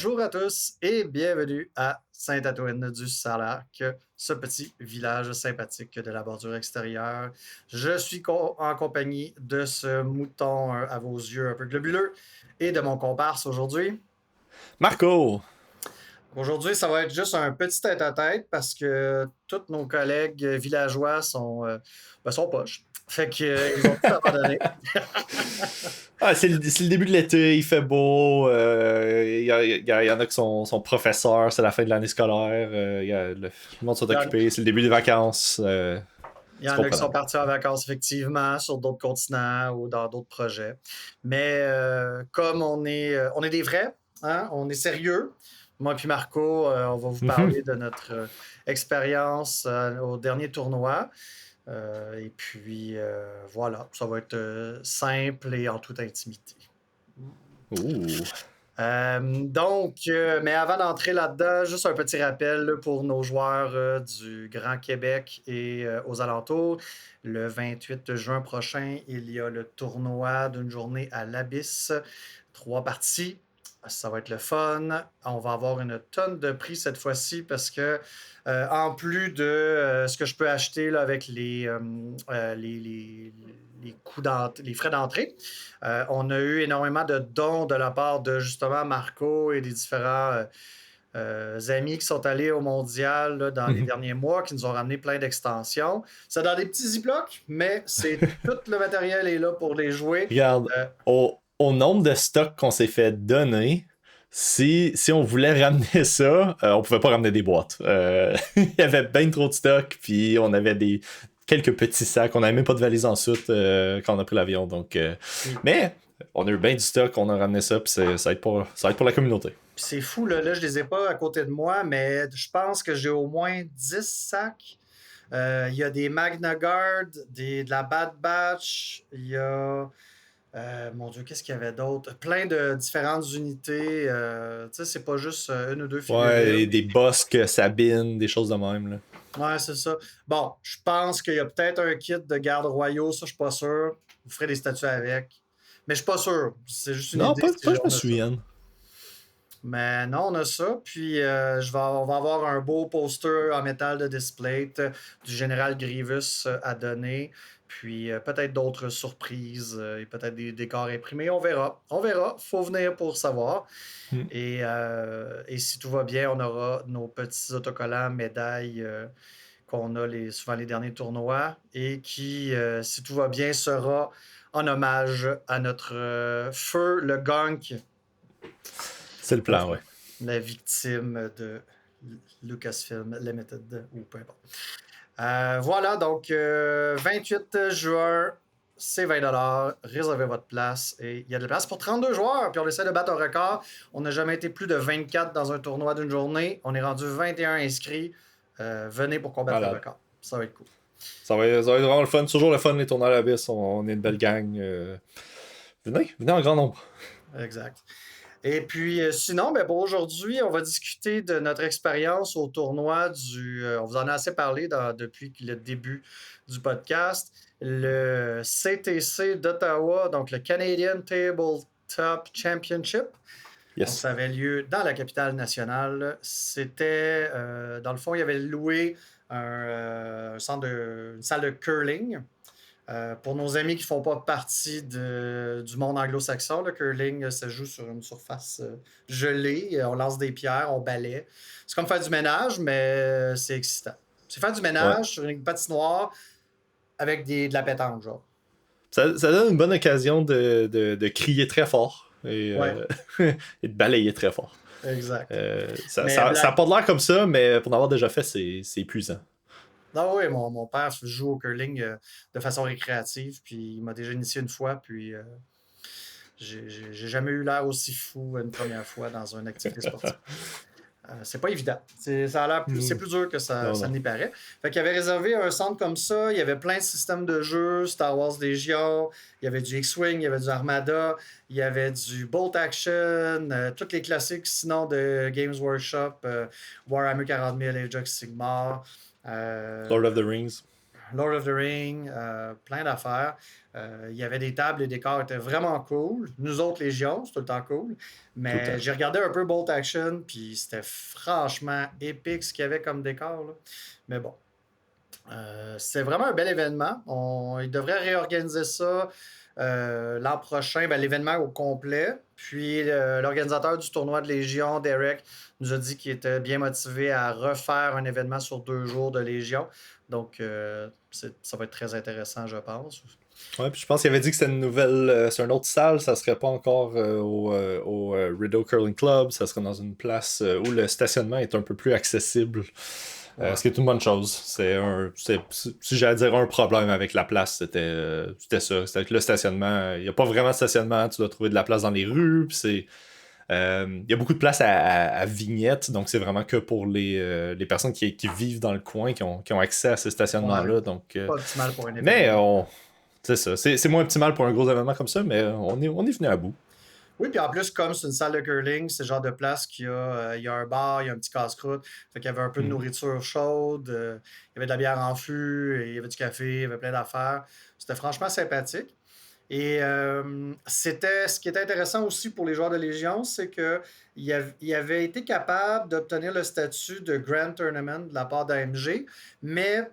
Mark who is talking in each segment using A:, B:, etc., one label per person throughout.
A: Bonjour à tous et bienvenue à Sainte-Antoine-du-Salac, ce petit village sympathique de la bordure extérieure. Je suis en compagnie de ce mouton à vos yeux un peu globuleux et de mon comparse aujourd'hui.
B: Marco!
A: Aujourd'hui, ça va être juste un petit tête-à-tête parce que tous nos collègues villageois sont poches. Fait qu'ils ont tout abandonné.
B: Ah, c'est le début de l'été, il fait beau, y en a qui sont professeurs, c'est la fin de l'année scolaire, le monde sont
A: Il y en,
B: occupés, c'est le début des vacances,
A: il y
B: c'est
A: en a qui sont
B: comprenable.
A: partis en vacances, effectivement, sur d'autres continents ou dans d'autres projets. Mais comme on est des vrais, hein, on est sérieux, moi puis Marco, on va vous
B: Mhm.
A: parler de notre expérience au dernier tournoi. Et puis, voilà, ça va être simple et en toute intimité.
B: Ouh.
A: Mais avant d'entrer là-dedans, juste un petit rappel là, pour nos joueurs du Grand Québec et aux alentours. Le 28 juin prochain, il y a le tournoi d'une journée à l'Abysse. 3 parties. Ça va être le fun. On va avoir une tonne de prix cette fois-ci parce que, en plus de ce que je peux acheter là, avec les frais d'entrée, on a eu énormément de dons de la part de justement Marco et des différents amis qui sont allés au mondial là, dans les
B: Mhm.
A: derniers mois, qui nous ont ramené plein d'extensions. C'est dans des petits ziplocs, mais c'est tout le matériel est là pour les jouer.
B: Regarde,
A: Euh,
B: au nombre de stocks qu'on s'est fait donner, si on voulait ramener ça, on pouvait pas ramener des boîtes. Il y avait bien trop de stocks, puis on avait quelques petits sacs, on n'avait même pas de valise ensuite quand on a pris l'avion, donc...
A: puis,
B: mais on a eu bien du stock, on a ramené ça, puis ça va être pour la communauté.
A: puis c'est fou, là, je les ai pas à côté de moi, mais je pense que j'ai au moins 10 sacs. Il y a des Magna Guard, de la Bad Batch, il y a mon Dieu, qu'est-ce qu'il y avait d'autre? Plein de différentes unités. Tu sais, c'est pas juste une ou deux
B: Ouais,
A: figurines.
B: des bosques, Sabine, des choses de même, là.
A: Ouais, c'est ça. Bon, je pense qu'il y a peut-être un kit de gardes royaux, ça, je suis pas sûr. Vous ferez des statues avec. Mais je suis pas sûr. C'est juste une
B: Non,
A: idée
B: pas
A: si
B: que je me
A: on a ça.
B: souvienne.
A: Mais non, on a ça. Puis on va avoir un beau poster en métal de display du général Grievous à donner. Puis peut-être d'autres surprises et peut-être des décors imprimés. On verra. On verra. Faut venir pour savoir.
B: Hmm.
A: Et si tout va bien, on aura nos petits autocollants, médailles qu'on a souvent les derniers tournois et qui, si tout va bien, sera en hommage à notre feu, le Gunk,
B: C'est le plan,
A: notre,
B: ouais.
A: la victime de Lucasfilm Limited, ou peu importe. Voilà, donc 28 juin, c'est 20 $. Réservez votre place. Et il y a de la place pour 32 joueurs. Puis on essaie de battre un record. On n'a jamais été plus de 24 dans un tournoi d'une journée. On est rendu 21 inscrits. Venez pour combattre le
B: Malade.
A: record. Ça va être cool.
B: Ça va être vraiment le fun. Toujours le fun, les tournois à l'abysse. On est une belle gang. Venez en grand nombre.
A: Exact. Et puis, sinon, ben, pour aujourd'hui, on va discuter de notre expérience au tournoi on vous en a assez parlé depuis le début du podcast. Le CTC d'Ottawa, donc le Canadian Tabletop Championship. Donc,
B: Yes.
A: ça avait lieu dans la capitale nationale. C'était, dans le fond, il y avait loué une salle de curling. Pour nos amis qui ne font pas partie du monde anglo-saxon, le curling se joue sur une surface gelée. On lance des pierres, on balaie. C'est comme faire du ménage, mais c'est excitant. C'est faire du
B: Ouais.
A: ménage sur une patinoire avec de la pétanque, genre.
B: Ça donne une bonne occasion de crier très fort
A: Ouais,
B: et de balayer très fort.
A: exact.
B: Ça,
A: Mais
B: ça, ça a
A: blague.
B: pas l'air comme ça, mais pour en avoir déjà fait, c'est épuisant.
A: Non, oui, mon père joue au curling de façon récréative, puis il m'a déjà initié une fois, puis j'ai jamais eu l'air aussi fou une première fois dans une activité sportive. C'est pas évident. Ça a l'air c'est
B: Hmm.
A: plus dur que
B: Non,
A: ça
B: non.
A: n'y paraît. Fait qu'il avait réservé un centre comme ça. Il y avait plein de systèmes de jeux, Star Wars Légion, il y avait du X-Wing, il y avait du Armada, il y avait du Bolt Action, tous les classiques sinon de Games Workshop, Warhammer 40 000, Age of Sigmar.
B: Lord
A: Euh,
B: of the Rings.
A: Lord of the Rings, plein d'affaires. Il y avait des tables, les décors étaient vraiment cool. Nous autres, Légion, c'est tout le temps cool.
B: Tout le
A: Mais
B: temps.
A: j'ai regardé un peu Bolt Action, puis c'était franchement épique ce qu'il y avait comme décor, là. Mais bon, c'est vraiment un bel événement. Ils devraient réorganiser ça l'an prochain, ben, l'événement au complet. Puis l'organisateur du tournoi de Légion, Derek, nous a dit qu'il était bien motivé à refaire un événement sur 2 jours de Légion. Donc, ça va être très intéressant, je pense.
B: Ouais, puis je pense qu'il avait dit que c'était une nouvelle. C'est une autre salle, ça serait pas encore au Rideau Curling Club, ça serait dans une place où le stationnement est un peu plus accessible.
A: Ouais.
B: Ce qui est une bonne chose. Si j'allais dire un problème avec la place, c'était ça. C'était que le stationnement, il n'y a pas vraiment de stationnement, tu dois trouver de la place dans les rues, puis il y a beaucoup de place à vignettes, donc c'est vraiment que pour les personnes qui vivent dans le coin, qui ont accès à ces
A: Ouais.
B: stationnements-là. Donc,
A: Pas optimal pour un
B: mais
A: événement.
B: c'est ça. C'est moins optimal pour un gros événement comme ça, mais on est venu à bout.
A: Oui, puis en plus, comme c'est une salle de curling, c'est le genre de place il y a un bar, il y a un petit casse-croûte. Fait qu'il y avait un peu de
B: Mhm.
A: nourriture chaude, il y avait de la bière en fût, et il y avait du café, il y avait plein d'affaires. C'était franchement sympathique. Et ce qui était intéressant aussi pour les joueurs de Légion, c'est qu'il avait été capable d'obtenir le statut de Grand Tournament de la part d'AMG, mais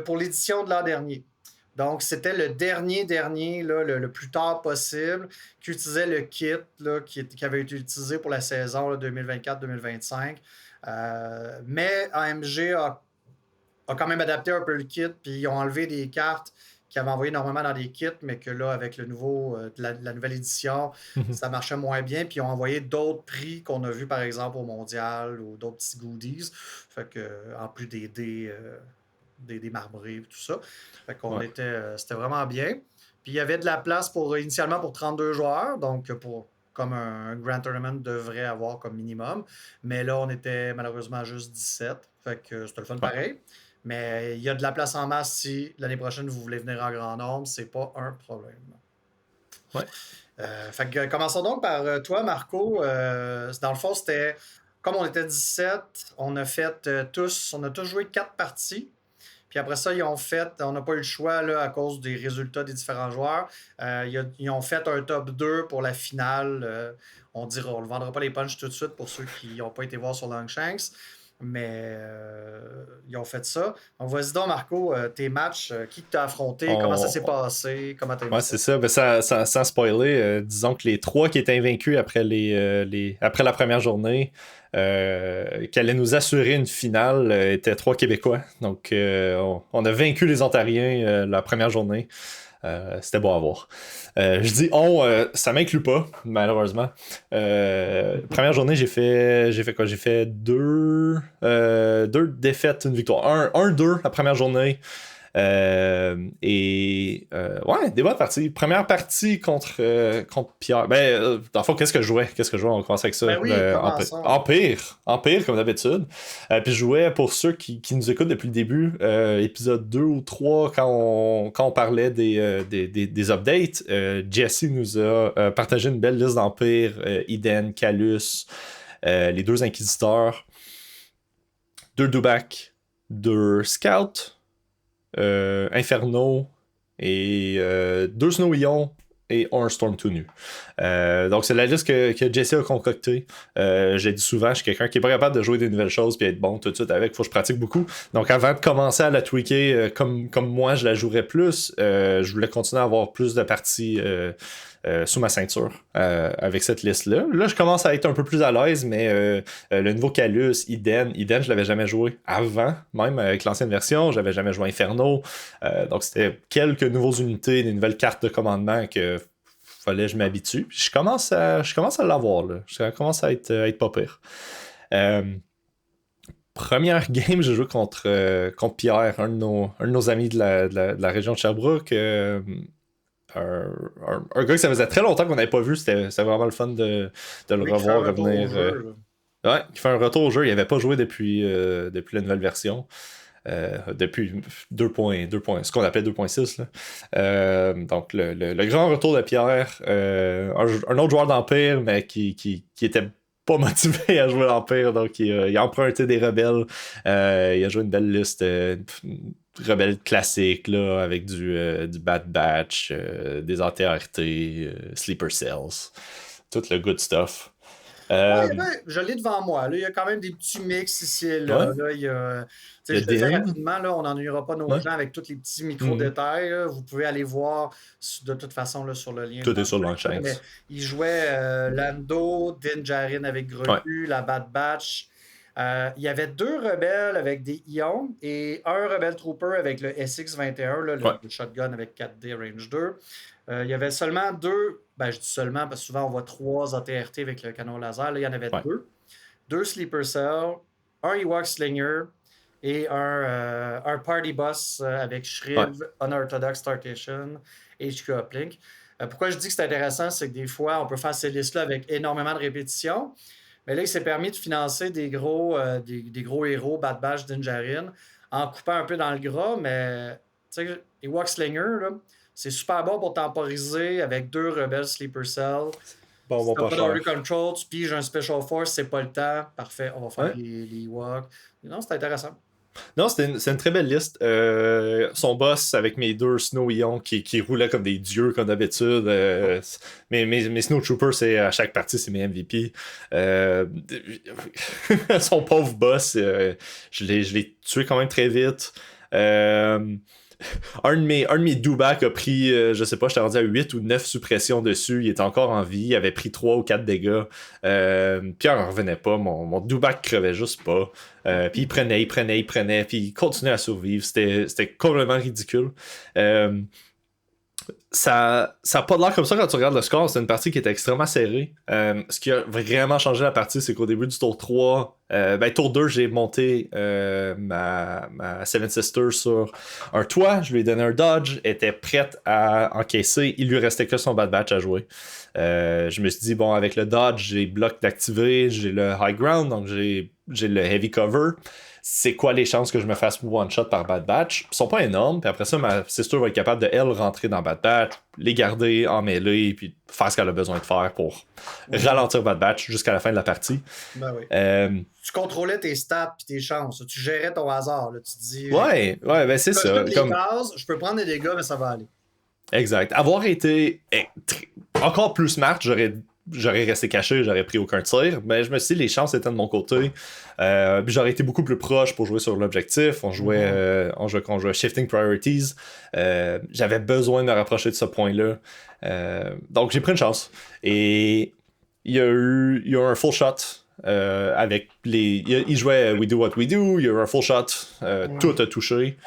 A: pour l'édition de l'an dernier. Donc, c'était le dernier là, le plus tard possible, qui utilisait le kit là, qui avait été utilisé pour la saison 2024-2025. Mais AMG a quand même adapté un peu le kit, puis ils ont enlevé des cartes qu'ils avaient envoyées normalement dans des kits, mais que là, avec la nouvelle édition,
B: Mhm.
A: ça marchait moins bien. Puis ils ont envoyé d'autres prix qu'on a vus, par exemple, au Mondial ou d'autres petits goodies. Fait que, en plus des dés, des marbrés et tout ça. Fait qu'on
B: Ouais.
A: c'était vraiment bien. Puis il y avait de la place initialement pour 32 joueurs, donc comme un Grand Tournament devrait avoir comme minimum. Mais là, on était malheureusement juste 17. Fait que c'était le fun
B: Ouais.
A: pareil. Mais il y a de la place en masse si l'année prochaine vous voulez venir en grand nombre, c'est pas un problème.
B: Ouais.
A: Fait que commençons donc par toi, Marco. Dans le fond, c'était comme on était 17, on a tous joué 4 parties. Puis après ça, on n'a pas eu le choix là, à cause des résultats des différents joueurs. Ils ont fait un top 2 pour la finale. On ne vendra pas les punchs tout de suite pour ceux qui n'ont pas été voir sur Longshanks. Mais ils ont fait ça. Donc vas-y donc, Marco, tes matchs, qui t'as affronté, comment ça s'est
B: On,
A: passé, comment t'as aimé
B: Ouais,
A: ça?
B: c'est ça. Ben, sans spoiler, disons que les trois qui étaient invaincus après la première journée, qui allaient nous assurer une finale, étaient trois Québécois. Donc, on a vaincu les Ontariens la première journée. C'était beau à voir. Je dis ça m'inclut pas, malheureusement. Première journée, j'ai fait quoi? J'ai fait deux défaites, une victoire. Deux la première journée. Ouais, des bonnes parties. Première partie contre Pierre. Dans le fond, qu'est-ce que je jouais? On commence avec ça.
A: Ben oui, commençons.
B: Empire, comme d'habitude. Puis je jouais pour ceux qui nous écoutent depuis le début, épisode 2 ou 3, quand on parlait des updates. Jesse nous a partagé une belle liste d'Empire, Eden, Calus, les deux Inquisiteurs, deux Dubak, deux Scouts. Inferno et deux Snow Ion et un Storm tout nu. Donc c'est la liste que Jesse a concoctée. J'ai dit souvent, je suis quelqu'un qui est pas capable de jouer des nouvelles choses puis être bon tout de suite avec, faut que je pratique beaucoup. Donc avant de commencer à la tweaker comme moi je la jouerais plus, je voulais continuer à avoir plus de parties sous ma ceinture avec cette liste-là. Là, je commence à être un peu plus à l'aise, mais le nouveau Calus, Eden, je l'avais jamais joué avant, même avec l'ancienne version, j'avais jamais joué Inferno. Donc c'était quelques nouvelles unités, des nouvelles cartes de commandement que fallait que je m'habitue. Puis je commence à l'avoir, là. Je commence à être pas pire. Première game, j'ai joué contre Pierre, un de nos amis de la région de Sherbrooke. Un gars que ça faisait très longtemps qu'on n'avait pas vu, c'était vraiment le fun de le
A: Oui, qui fait un
B: revoir
A: retour au
B: revenir.
A: jeu, là.
B: Ouais, qui fait un retour au jeu. Il n'avait pas joué depuis la nouvelle version. Depuis 2.2, ce qu'on appelait 2.6. Là. Donc, le grand retour de Pierre. Un autre joueur d'Empire, mais qui était pas motivé à jouer l'Empire, donc il a emprunté des rebelles. Il a joué une belle liste rebelles classiques, là, avec du Bad Batch, des AT-RT, Sleeper Cells, tout le good stuff.
A: Ouais, ouais, je l'ai devant moi. Là, il y a quand même des petits mix ici et là.
B: Ouais,
A: Là,
B: il y a
A: je le fais
B: Din.
A: rapidement. Là, on n'ennuiera pas nos
B: Ouais.
A: gens avec tous les petits
B: Mhm.
A: micro-détails. Là. Vous pouvez aller voir de toute façon là, sur le lien
B: Tout
A: dans
B: est
A: le
B: sur
A: chat. Mais
B: l'enchaîne.
A: il jouait Lando, Din Djarin avec
B: Ouais,
A: Grelu, la Bad Batch. Il y avait 2 rebelles avec des ions et un rebelle trooper avec le SX-21, là,
B: ouais,
A: le shotgun avec 4D Range 2. Il y avait seulement 2, ben je dis seulement parce que souvent on voit 3 ATRT avec le canon laser. Là, il y en avait
B: ouais,
A: 2 Sleeper Cell, un Ewok Slinger et un Party Boss avec
B: ouais.
A: Shriv, Unorthodox Startation, HQ Uplink. Pourquoi je dis que c'est intéressant, c'est que des fois, on peut faire ces listes-là avec énormément de répétitions. Mais là, il s'est permis de financer des gros héros, Bad Batch, Din Djarin, en coupant un peu dans le gras, mais tu sais, les Ewok Slinger, là, c'est super bon pour temporiser avec 2 rebelles Sleeper Cell.
B: Bon,
A: Si
B: bon,
A: t'as
B: pas
A: pas d'Order
B: cher.
A: Control, tu piges un Special Force, c'est pas le temps. Parfait, on va faire
B: Ouais.
A: les Ewoks. Non, c'est intéressant.
B: Non, c'est une très belle liste. Son boss avec mes 2 Snow Ions qui roulaient comme des dieux comme d'habitude. Mes Snow Troopers, à chaque partie, c'est mes MVP. Son pauvre boss, je l'ai tué quand même très vite. Un de mes Dubak a pris, je sais pas, j'étais rendu à 8 ou 9 suppressions dessus. Il était encore en vie. Il avait pris 3 ou 4 dégâts. Pierre en revenait pas. Mon Dubak crevait juste pas. Puis il prenait. Puis il continuait à survivre. C'était complètement ridicule. Euh, ça a pas de l'air comme ça quand tu regardes le score. C'est une partie qui était extrêmement serrée. Ce qui a vraiment changé la partie, c'est qu'au début du tour 3, tour 2, j'ai monté ma Seven Sisters sur un toit. Je lui ai donné un dodge. Elle était prête à encaisser. Il lui restait que son Bad Batch à jouer. Je me suis dit, bon, avec le dodge, j'ai bloc d'activer, j'ai le high ground, donc j'ai le heavy cover. C'est quoi les chances que je me fasse one shot par Bad Batch? Ils sont pas énormes, puis après ça, ma sister va être capable de, elle, rentrer dans Bad Batch, les garder en mêlée, puis faire ce qu'elle a besoin de faire pour ralentir Bad Batch jusqu'à la fin de la partie.
A: Ben oui.
B: Euh,
A: Tu contrôlais tes stats et tes chances. Tu gérais ton hasard. Là. Tu te dis,
B: ouais, ben c'est
A: coche
B: ça.
A: toutes les
B: Comme,
A: cases, je peux prendre des dégâts, mais ça va aller.
B: exact. Avoir été encore plus smart, j'aurais resté caché, j'aurais pris aucun tir, mais je me suis dit les chances étaient de mon côté. Puis j'aurais été beaucoup plus proche pour jouer sur l'objectif. On jouait Shifting Priorities. J'avais besoin de me rapprocher de ce point-là. Donc j'ai pris une chance. Et il y a eu un full shot. Avec il jouait We Do What We Do, il y a eu un full shot, tout a touché.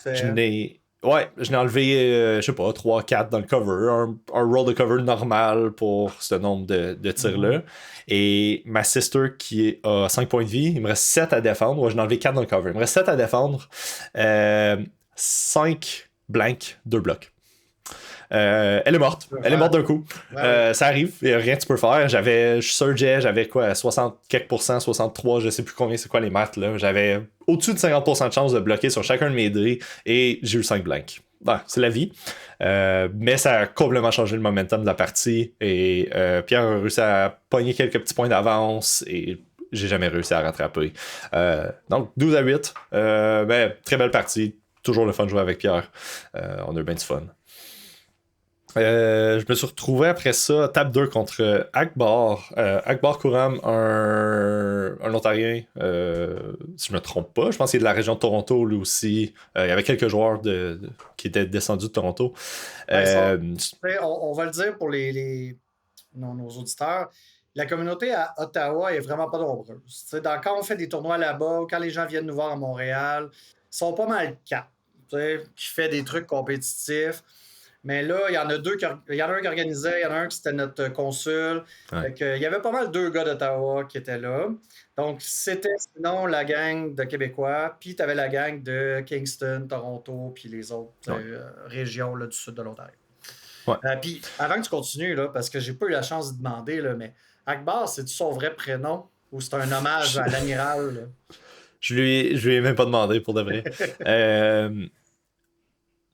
B: Je n'ai enlevé, je sais pas, 3-4 dans le cover, un roll de cover normal pour ce nombre de tirs-là. Et ma sister qui a 5 points de vie, il me reste 7 à défendre. Ouais, j'en ai enlevé 4 dans le cover. Il me reste 7 à défendre. 5 blanks, 2 blocs. Elle est morte. Elle est morte d'un coup. Ça arrive. Il n'y a rien que tu peux faire. Je surgeais. J'avais quoi, 60 quelques %, 63, je sais plus combien c'est quoi les maths. Là. J'avais au-dessus de 50% de chance de bloquer sur chacun de mes dés et j'ai eu 5 blanks. Ben, c'est la vie. Mais ça a complètement changé le momentum de la partie. Et Pierre a réussi à pogner quelques petits points d'avance et j'ai jamais réussi à rattraper. Donc 12-8. Très belle partie. Toujours le fun de jouer avec Pierre. On a eu bien du fun. Je me suis retrouvé après ça, table 2 contre Akbar. Akbar Kouram, un Ontarien, si je me trompe pas. Je pense qu'il est de la région de Toronto, lui aussi. Il y avait quelques joueurs qui étaient descendus de Toronto.
A: On va le dire pour nos auditeurs. La communauté à Ottawa est vraiment pas nombreuse. Quand on fait des tournois là-bas, quand les gens viennent nous voir à Montréal, ils sont pas mal quatre qui fait des trucs compétitifs. Mais là, il y en a il y en a un qui organisait, il y en a un qui était notre consul.
B: Ouais.
A: Il y avait pas mal 2 gars d'Ottawa qui étaient là. Donc, c'était sinon la gang de Québécois, puis tu avais la gang de Kingston, Toronto, puis les autres régions là, du sud de l'Ontario.
B: Ouais.
A: Puis, avant que tu continues, là, parce que j'ai pas eu la chance de demander, là, mais Akbar, c'est-tu son vrai prénom ou c'est un hommage à l'amiral? Là?
B: Je lui ai même pas demandé pour de vrai.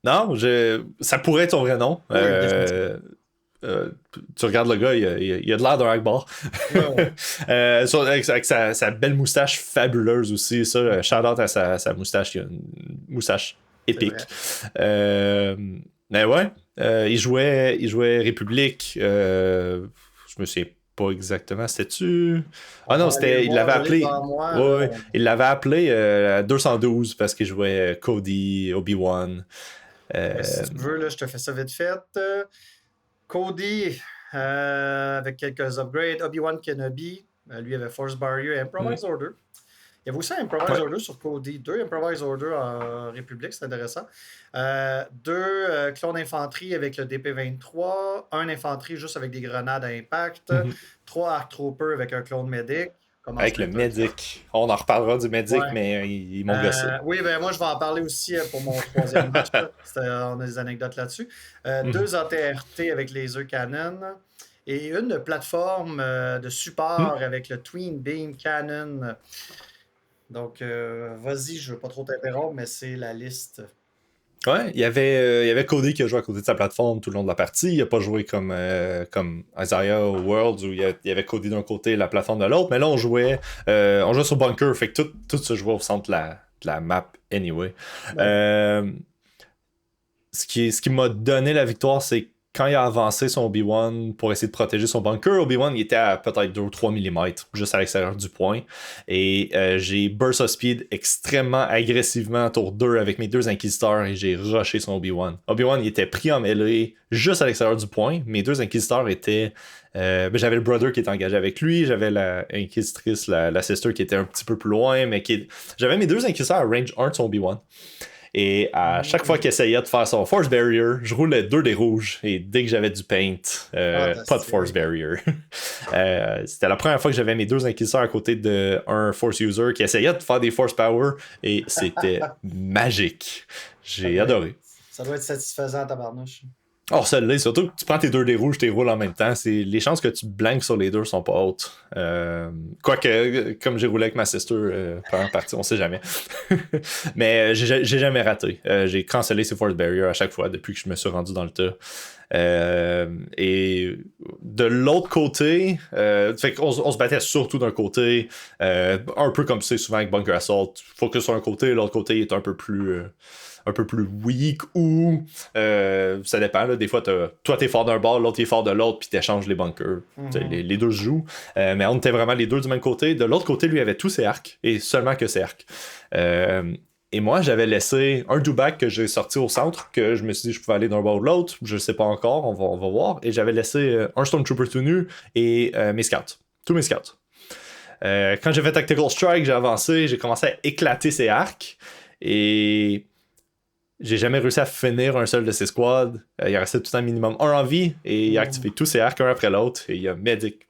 B: Non, ça pourrait être son vrai nom.
A: Oui,
B: tu regardes le gars, il a de l'air d'un Akbar.
A: Ouais.
B: Avec sa belle moustache fabuleuse aussi. Ça, shout-out à sa moustache. Il a une moustache
A: C'est
B: épique.
A: vrai.
B: Mais ouais, il jouait République. Je me souviens pas exactement. C'était-tu. Ah
A: On
B: non,
A: va aller le
B: il l'avait
A: voir, je l'ai
B: appelé.
A: devant moi.
B: Ouais,
A: Là,
B: ouais, il l'avait appelé 212 parce qu'il jouait Cody, Obi-Wan.
A: ben, si
B: Euh,
A: tu veux, là, je te fais ça vite fait. Cody, avec quelques upgrades. Obi-Wan Kenobi, lui avait Force Barrier et Improvise Order. Il y avait aussi un Improvise
B: ouais.
A: Order sur Cody. 2 Improvise Order en République, c'est intéressant. 2 clones infanterie avec le DP-23. Un infanterie juste avec des grenades à impact.
B: Mhm.
A: 3 Arc Troopers avec un clone medic. Commence
B: Avec
A: à
B: le
A: être un clone.
B: Medic. On en reparlera du Medic,
A: Ouais.
B: mais ils m'ont gossé.
A: Oui, ben moi je vais en parler aussi pour mon troisième match. Là. On a des anecdotes là-dessus.
B: Mhm.
A: 2 ATRT avec les œufs Cannon et une plateforme de
B: Mhm.
A: support avec le Twin Beam Cannon. Donc, vas-y, je ne veux pas trop t'interrompre, mais c'est la liste.
B: Ouais, il y avait Cody qui a joué à côté de sa plateforme tout le long de la partie. Il a pas joué comme Isaiah ou Worlds où il y avait Cody d'un côté et la plateforme de l'autre. Mais là, on jouait sur Bunker, fait que tout se jouait au centre de la map anyway.
A: Ouais.
B: Euh, ce qui m'a donné la victoire, c'est quand il a avancé son Obi-Wan pour essayer de protéger son bunker. Obi-Wan il était à peut-être 2 ou 3 mm, juste à l'extérieur du point. Et j'ai burst of speed extrêmement agressivement tour 2 avec mes 2 inquisiteurs et j'ai rushé son Obi-Wan. Obi-Wan il était pris en mêlée juste à l'extérieur du point. Mes 2 inquisiteurs étaient. J'avais le brother qui était engagé avec lui, j'avais la inquisitrice, la sister qui était un petit peu plus loin, mais j'avais mes 2 inquisiteurs à range 1 de son Obi-Wan. Et à chaque fois qu'il essayait de faire son Force Barrier, je roulais 2 des rouges. Et dès que j'avais du paint, pas de Force Barrier. C'était la première fois que j'avais mes 2 inquisiteurs à côté de un Force User qui essayait de faire des Force Power. Et c'était magique. J'ai adoré.
A: Ça doit être satisfaisant, tabarnouche.
B: Oh, celle-là, surtout que tu prends tes 2 des rouges, tu les roules en même temps. Les chances que tu blanques sur les 2 sont pas hautes. Quoique, comme j'ai roulé avec ma sister pendant la partie, on sait jamais. Mais j'ai jamais raté. J'ai cancellé ces Force Barriers à chaque fois depuis que je me suis rendu dans le tas. Et de l'autre côté, fait qu'on on se battait surtout d'un côté, un peu comme c'est souvent avec Bunker Assault. Focus sur un côté, l'autre côté est un peu plus weak ou ça dépend là, des fois toi t'es fort d'un bord, l'autre est fort de l'autre puis t'échanges les bunkers. Les deux se jouent, mais on était vraiment les deux du même côté. De l'autre côté lui avait tous ses arcs et seulement que ses arcs. Et moi j'avais laissé un do-back que j'ai sorti au centre, que je me suis dit je pouvais aller d'un bord ou de l'autre, je sais pas encore, on va voir, et j'avais laissé un Stormtrooper tout nu et mes scouts, tous mes scouts. Quand j'ai fait Tactical Strike, j'ai avancé, j'ai commencé à éclater ses arcs et j'ai jamais réussi à finir un seul de ses squads. Il restait tout le temps minimum un en vie et il a activé tous ses arcs un après l'autre. Et il y a Medic.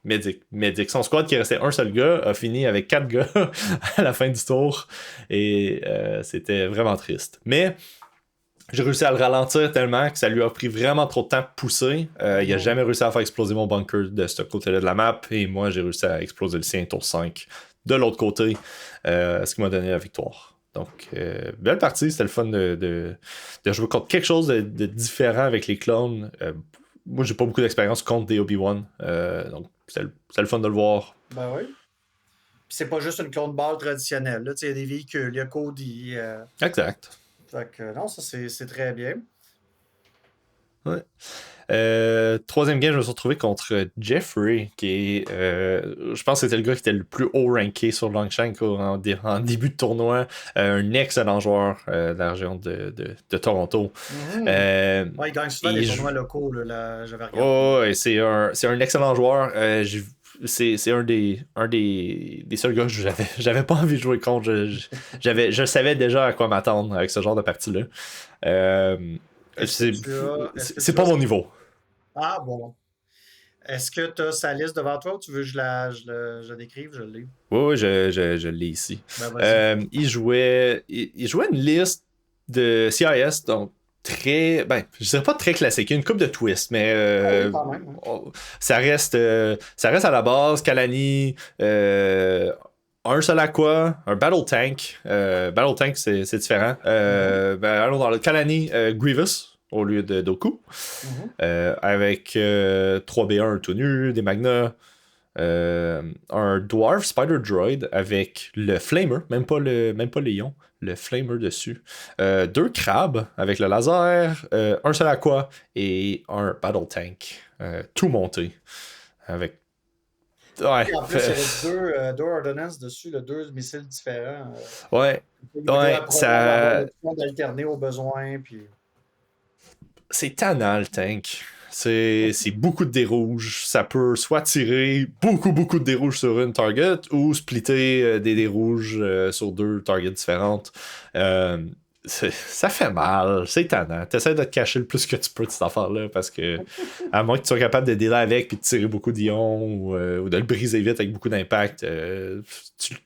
B: Son squad qui restait un seul gars a fini avec 4 gars à la fin du tour. Et c'était vraiment triste. Mais j'ai réussi à le ralentir tellement que ça lui a pris vraiment trop de temps de pousser. Il a jamais réussi à faire exploser mon bunker de ce côté-là de la map. Et moi, j'ai réussi à exploser le sien tour 5 de l'autre côté. Ce qui m'a donné la victoire. Donc, belle partie, c'était le fun de jouer contre quelque chose de différent avec les clones. Moi, j'ai pas beaucoup d'expérience contre des Obi-Wan, donc c'était le fun de le voir.
A: Ben oui. Puis c'est pas juste une clone ball traditionnelle. Là. Il y a des véhicules, il y a Cody.
B: Exact.
A: Fait que non, ça c'est très bien.
B: Ouais. Troisième game, je me suis retrouvé contre Jeffrey, qui est, je pense que c'était le gars qui était le plus haut ranké sur Longshank en début de tournoi. Un excellent joueur de la région de Toronto.
A: Ouais, il gagne souvent les tournois locaux, là, j'avais regardé.
B: Oh, c'est un excellent joueur. C'est un des seuls gars que j'avais pas envie de jouer contre. Je savais déjà à quoi m'attendre avec ce genre de partie-là. C'est pas mon niveau.
A: Ah bon. Est-ce que tu as sa liste devant toi ou tu veux que je la décrive? Je l'ai.
B: Oui, je l'ai ici.
A: Ben, vas-y.
B: Il jouait une liste de CIS, donc très. Ben, je dirais pas très classique. Il y a une coupe de twists, mais
A: Oui, quand même.
B: ça reste à la base. Kalani, un seul aqua, un Battle Tank. Battle Tank, c'est différent. Ben, allons dans le Kalani, Grievous. au lieu de Doku.
A: Mhm.
B: Avec 3B1 tout nu, des Magna, un Dwarf Spider Droid avec le Flamer, même pas le Lion, le Flamer dessus. 2 crabes avec le laser, un seul aqua et un Battle Tank. Tout monté. Avec. Ouais.
A: Et en plus, il y avait deux ordonnances dessus, deux missiles différents.
B: Ouais.
A: Il doit
B: Ouais,
A: probablement avoir
B: ça.
A: l'option d'alterner au besoin. Puis...
B: C'est tannant le tank. C'est beaucoup de dés rouges. Ça peut soit tirer beaucoup de dés rouges sur une target ou splitter des dés rouges sur 2 targets différentes. Ça fait mal, c'est tannant. T'essaies de te cacher le plus que tu peux de cette affaire-là parce que, à moins que tu sois capable de dealer avec puis de tirer beaucoup d'ions ou de le briser vite avec beaucoup d'impact,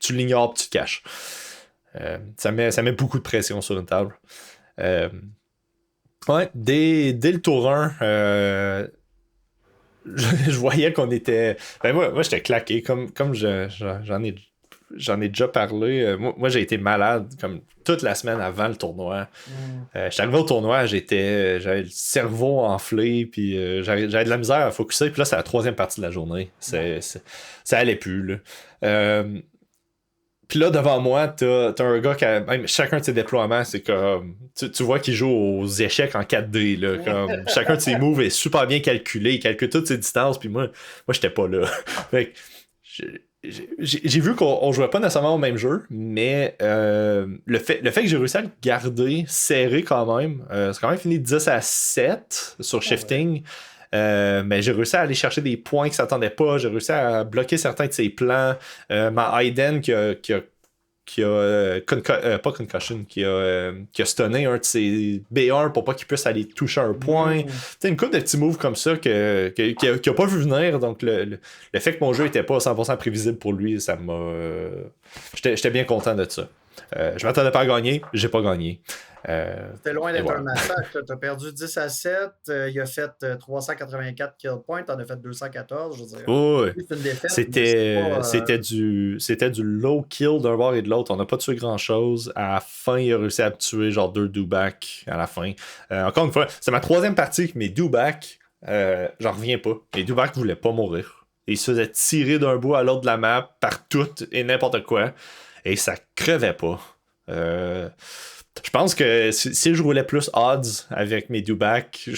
B: tu l'ignores puis tu te caches. Ça met beaucoup de pression sur une table. Ouais, dès le tour 1, je voyais qu'on était. Ben moi j'étais claqué. Comme j'en ai déjà parlé. Moi, j'ai été malade comme toute la semaine avant le tournoi. J'étais arrivé au tournoi, j'avais le cerveau enflé, puis j'avais de la misère à focusser. Puis là, c'est la 3e partie de la journée. Ça allait plus, là. Puis là, devant moi, t'as un gars qui a. Même chacun de ses déploiements, c'est comme. Tu vois qu'il joue aux échecs en 4D. Là, comme, chacun de ses moves est super bien calculé. Il calcule toutes ses distances. Puis moi j'étais pas là. Fait que j'ai vu qu'on jouait pas nécessairement au même jeu, mais le fait que j'ai réussi à le garder serré quand même, c'est quand même fini 10-7 sur shifting. Mais j'ai réussi à aller chercher des points qui s'attendaient pas. J'ai réussi à bloquer certains de ses plans. Ma Hayden qui a pas concussion, qui a stunné un de ses B1 pour pas qu'il puisse aller toucher un point. C'est une couple de petits moves comme ça qu'il a pas vu venir. Donc le fait que mon jeu était pas 100% prévisible pour lui, ça m'a. J'étais bien content de ça. Je m'attendais pas à gagner, j'ai pas gagné.
A: C'était loin d'être
B: voilà.
A: un massacre. Tu as perdu 10-7. Il a fait 384 kill points. Tu en as fait 214. Je veux dire,
B: Ouais.
A: c'est une défaite.
B: C'était du low kill d'un bord et de l'autre. On n'a pas tué grand chose. À la fin, il a réussi à tuer genre 2 do-back à la fin. Encore une fois, c'est ma 3e partie avec mes do-back. J'en reviens pas. Les do-back voulaient pas mourir. Ils se faisaient tirer d'un bout à l'autre de la map par tout et n'importe quoi. Et ça crevait pas. Je pense que si je roulais plus odds avec mes do-back,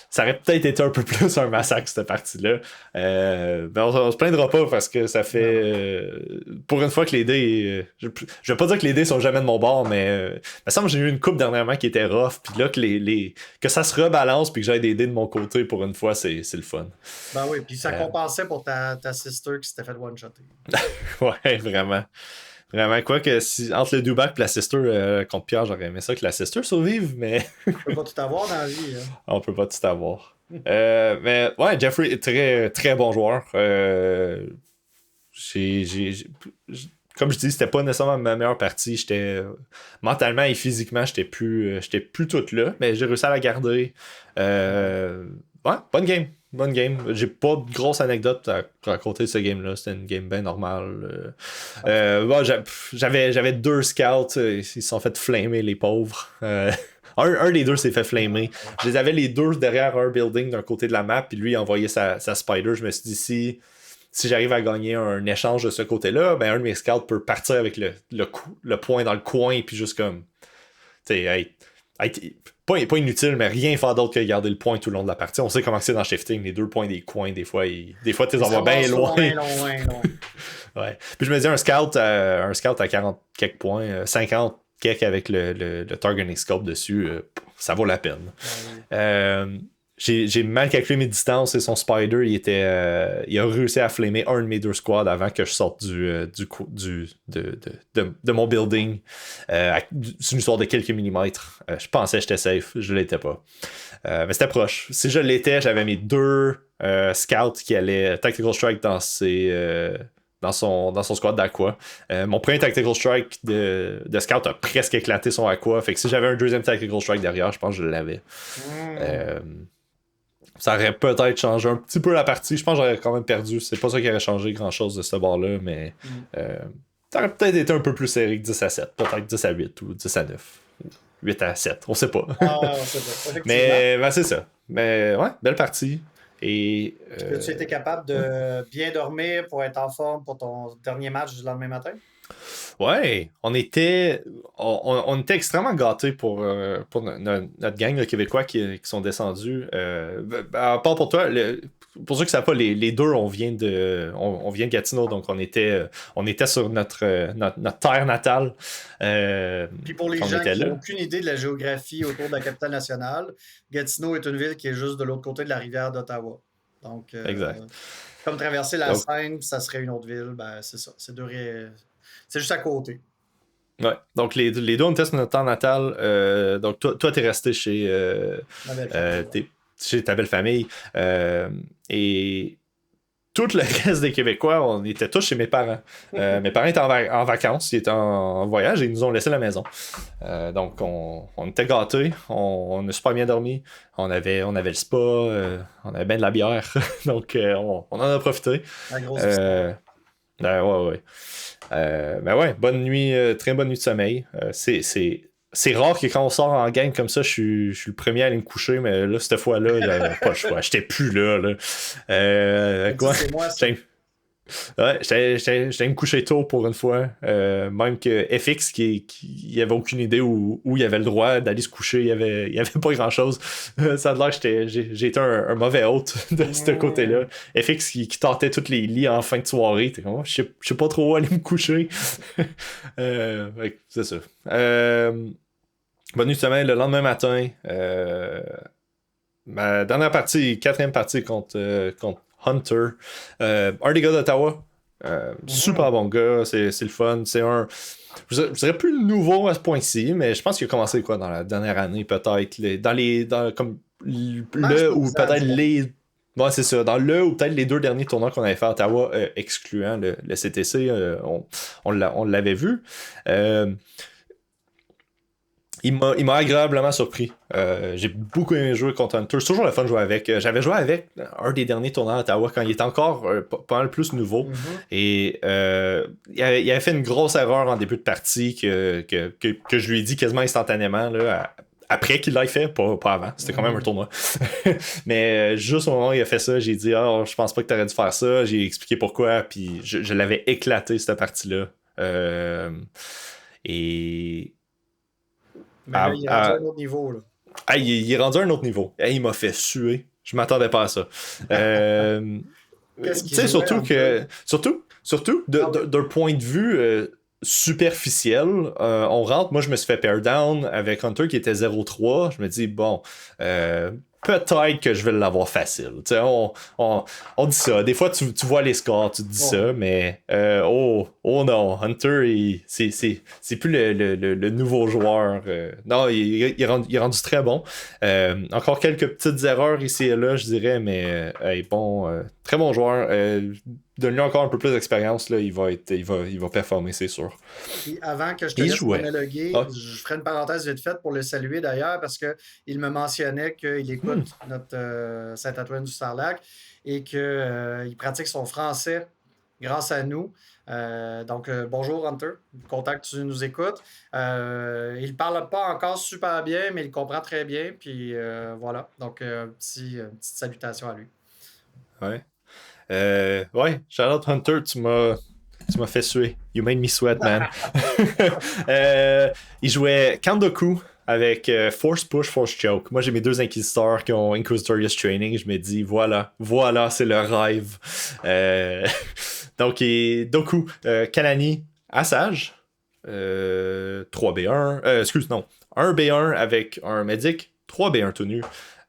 B: ça aurait peut-être été un peu plus un massacre cette partie-là. Mais on se plaindra pas parce que ça fait. Pour une fois que les dés. Je vais pas dire que les dés sont jamais de mon bord, mais. Il me semble que j'ai eu une coupe dernièrement qui était rough. Puis là, que ça se rebalance puis que j'ai des dés de mon côté pour une fois, c'est le fun.
A: Ben oui, puis ça compensait pour ta sister qui s'était fait one-shotter.
B: Ouais, vraiment. Vraiment, quoi que si, entre le do-back et la sister contre Pierre, j'aurais aimé ça que la sister survive, mais.
A: On peut pas tout avoir dans la vie. Hein.
B: On peut pas tout avoir. Mais ouais, Jeffrey est très, très bon joueur. Comme je dis, c'était pas nécessairement ma meilleure partie. Mentalement et physiquement, j'étais plus tout là, mais j'ai réussi à la garder. Ouais, bonne game. Bonne game. J'ai pas de grosse anecdote à raconter de ce game-là. C'était une game bien normale. Bon, j'avais 2 scouts. Ils se sont fait flamer, les pauvres. Un des 2 s'est fait flamer. Je les avais les 2 derrière un building d'un côté de la map, puis lui il a envoyé sa spider. Je me suis dit, si j'arrive à gagner un échange de ce côté-là, ben un de mes scouts peut partir avec le point dans le coin, puis juste comme. Tu sais, pas inutile, mais rien faire d'autre que garder le point tout le long de la partie. On sait comment c'est dans shifting, les 2 points des coins, des fois tu les envoies bien loin. Ouais. Puis je me dis, un scout à 40 quelques points, 50 quelques avec le targeting scope dessus, ça vaut la peine. J'ai mal calculé mes distances et son spider, il a réussi à flamer un de mes 2 squads avant que je sorte de mon building. C'est une histoire de quelques millimètres. Je pensais que j'étais safe, je l'étais pas. Mais c'était proche. Si je l'étais, j'avais mes 2 scouts qui allaient Tactical Strike dans son squad d'Aqua. Mon premier Tactical Strike de Scout a presque éclaté son Aqua. Fait que si j'avais un 2e Tactical Strike derrière, je pense que je l'avais. Ça aurait peut-être changé un petit peu la partie. Je pense que j'aurais quand même perdu. C'est pas ça qui aurait changé grand-chose de ce bord-là, mais ça aurait peut-être été un peu plus serré que 10-7. Peut-être 10-8 ou 10-9. 8-7, on sait pas.
A: Ah, on sait pas, effectivement.
B: Mais ben, c'est ça. Mais ouais, belle partie. Et
A: Est-ce que tu étais capable
B: ouais.
A: de bien dormir pour être en forme pour ton dernier match du lendemain matin?
B: Ouais, on était extrêmement gâtés pour notre gang de Québécois qui sont descendus. À part pour toi, pour ceux qui ne savent pas, les deux, on vient de Gatineau, donc on était sur notre terre natale
A: Puis pour les
B: quand on
A: gens
B: était
A: qui
B: là.
A: n'ont aucune idée de la géographie autour de la capitale nationale, Gatineau est une ville qui est juste de l'autre côté de la rivière d'Ottawa. Donc,
B: Exact.
A: comme traverser la
B: Donc,
A: Seine, ça serait une autre ville, ben c'est ça. C'est juste à côté.
B: ouais. Donc les deux, on était sur notre terre natale. Donc, toi, t'es resté
A: Ma belle famille, ouais.
B: chez ta belle famille. Et tout le reste des Québécois, on était tous chez mes parents. Mes parents étaient en vacances, ils étaient en voyage et ils nous ont laissé la maison. Donc, on était gâtés, on a super bien dormi. On avait le spa, on avait bien de la bière. Donc, on en a profité.
A: La grosse
B: Euh,
A: histoire.
B: ouais, ouais. Ben ouais, bonne nuit, très bonne nuit de sommeil. C'est rare que quand on sort en gang comme ça, je suis le premier à aller me coucher, mais là, cette fois-là, j'avais pas le choix. J'étais plus là.
A: On dit
B: Quoi?
A: c'est moi ça.
B: J'étais ouais, j'étais me coucher tôt pour une fois. Même que FX, qui avait aucune idée où il avait le droit d'aller se coucher, il y avait pas grand-chose. Ça a l'air que j'ai été un mauvais hôte de ce côté-là.
A: Hmm.
B: FX qui tentait tous les lits en fin de soirée. T'es comme, oh, je sais pas trop où aller me coucher. Ouais, c'est ça. Bonne nuit de semaine, le lendemain matin. Ma dernière partie, quatrième partie contre Hunter. Un des gars d'Ottawa. Super
A: Mhm.
B: bon gars, c'est le fun. C'est un. Je dirais plus nouveau à ce point-ci, mais je pense qu'il a commencé quoi dans la dernière année, peut-être. Comme
A: Comment je
B: le
A: peux
B: ou
A: vous en
B: peut-être
A: dire?
B: les. Ouais, c'est ça. Dans le ou peut-être les deux derniers tournois qu'on avait fait à Ottawa, excluant le CTC, on l'avait vu. Euh, il m'a agréablement surpris. J'ai beaucoup aimé jouer contre Hunter. C'est toujours le fun de jouer avec. J'avais joué avec un des derniers tournois à Ottawa quand il était encore pas mal plus nouveau.
A: Mhm.
B: Et il avait fait une grosse erreur en début de partie que je lui ai dit quasiment instantanément. Là, après qu'il l'ait fait, pas avant. C'était quand même un
A: Mhm.
B: tournoi. Mais juste au moment où il a fait ça, j'ai dit oh, je pense pas que tu aurais dû faire ça. J'ai expliqué pourquoi. Puis je l'avais éclaté cette partie-là. Et
A: Mais là,
B: à,
A: il est rendu à
B: à-
A: un autre niveau, là.
B: Hey, il est rendu à un autre niveau. Hey, il m'a fait suer. Je m'attendais pas à ça. Tu
A: Qu'est-ce qu'il
B: sais,
A: jouait, Hunter?
B: surtout
A: Ah oui.
B: d'un point de vue superficiel, on rentre. Moi, je me suis fait pair down avec Hunter qui était 0-3. Je me dis, bon, euh, peut-être que je vais l'avoir facile. Tu sais, on dit ça. Des fois, tu vois les scores, tu te dis
A: Ouais.
B: ça, mais oh non, Hunter, c'est plus le nouveau joueur. Non, il est rendu très bon. Encore quelques petites erreurs ici et là, je dirais, mais hey, bon, très bon joueur. Donne-lui encore un peu plus d'expérience, là, il va performer, c'est sûr.
A: Puis avant que je te
B: Il
A: laisse
B: jouait.
A: monologuer,
B: Ah,
A: je ferai une parenthèse vite faite pour le saluer d'ailleurs, parce qu'il me mentionnait qu'il
B: hmm,
A: écoute notre Saint-Antoine du Sarlac et qu'il pratique son français grâce à nous. Donc, bonjour Hunter, content que tu nous écoutes. Il parle pas encore super bien, mais il comprend très bien. Puis voilà, donc une petite salutation à lui.
B: ouais. Ouais, Charlotte Hunter, tu m'as fait suer. You made me sweat, man. Euh, il jouait Kandoku avec Force Push, Force Choke. Moi, j'ai mes deux inquisiteurs qui ont Inquisitorious Training. Je me dis, voilà, c'est le rêve. Euh, donc, Doku, Kanani, Assage, 3B1, excuse, non, 1B1 avec un Medic, 3B1 tout nu.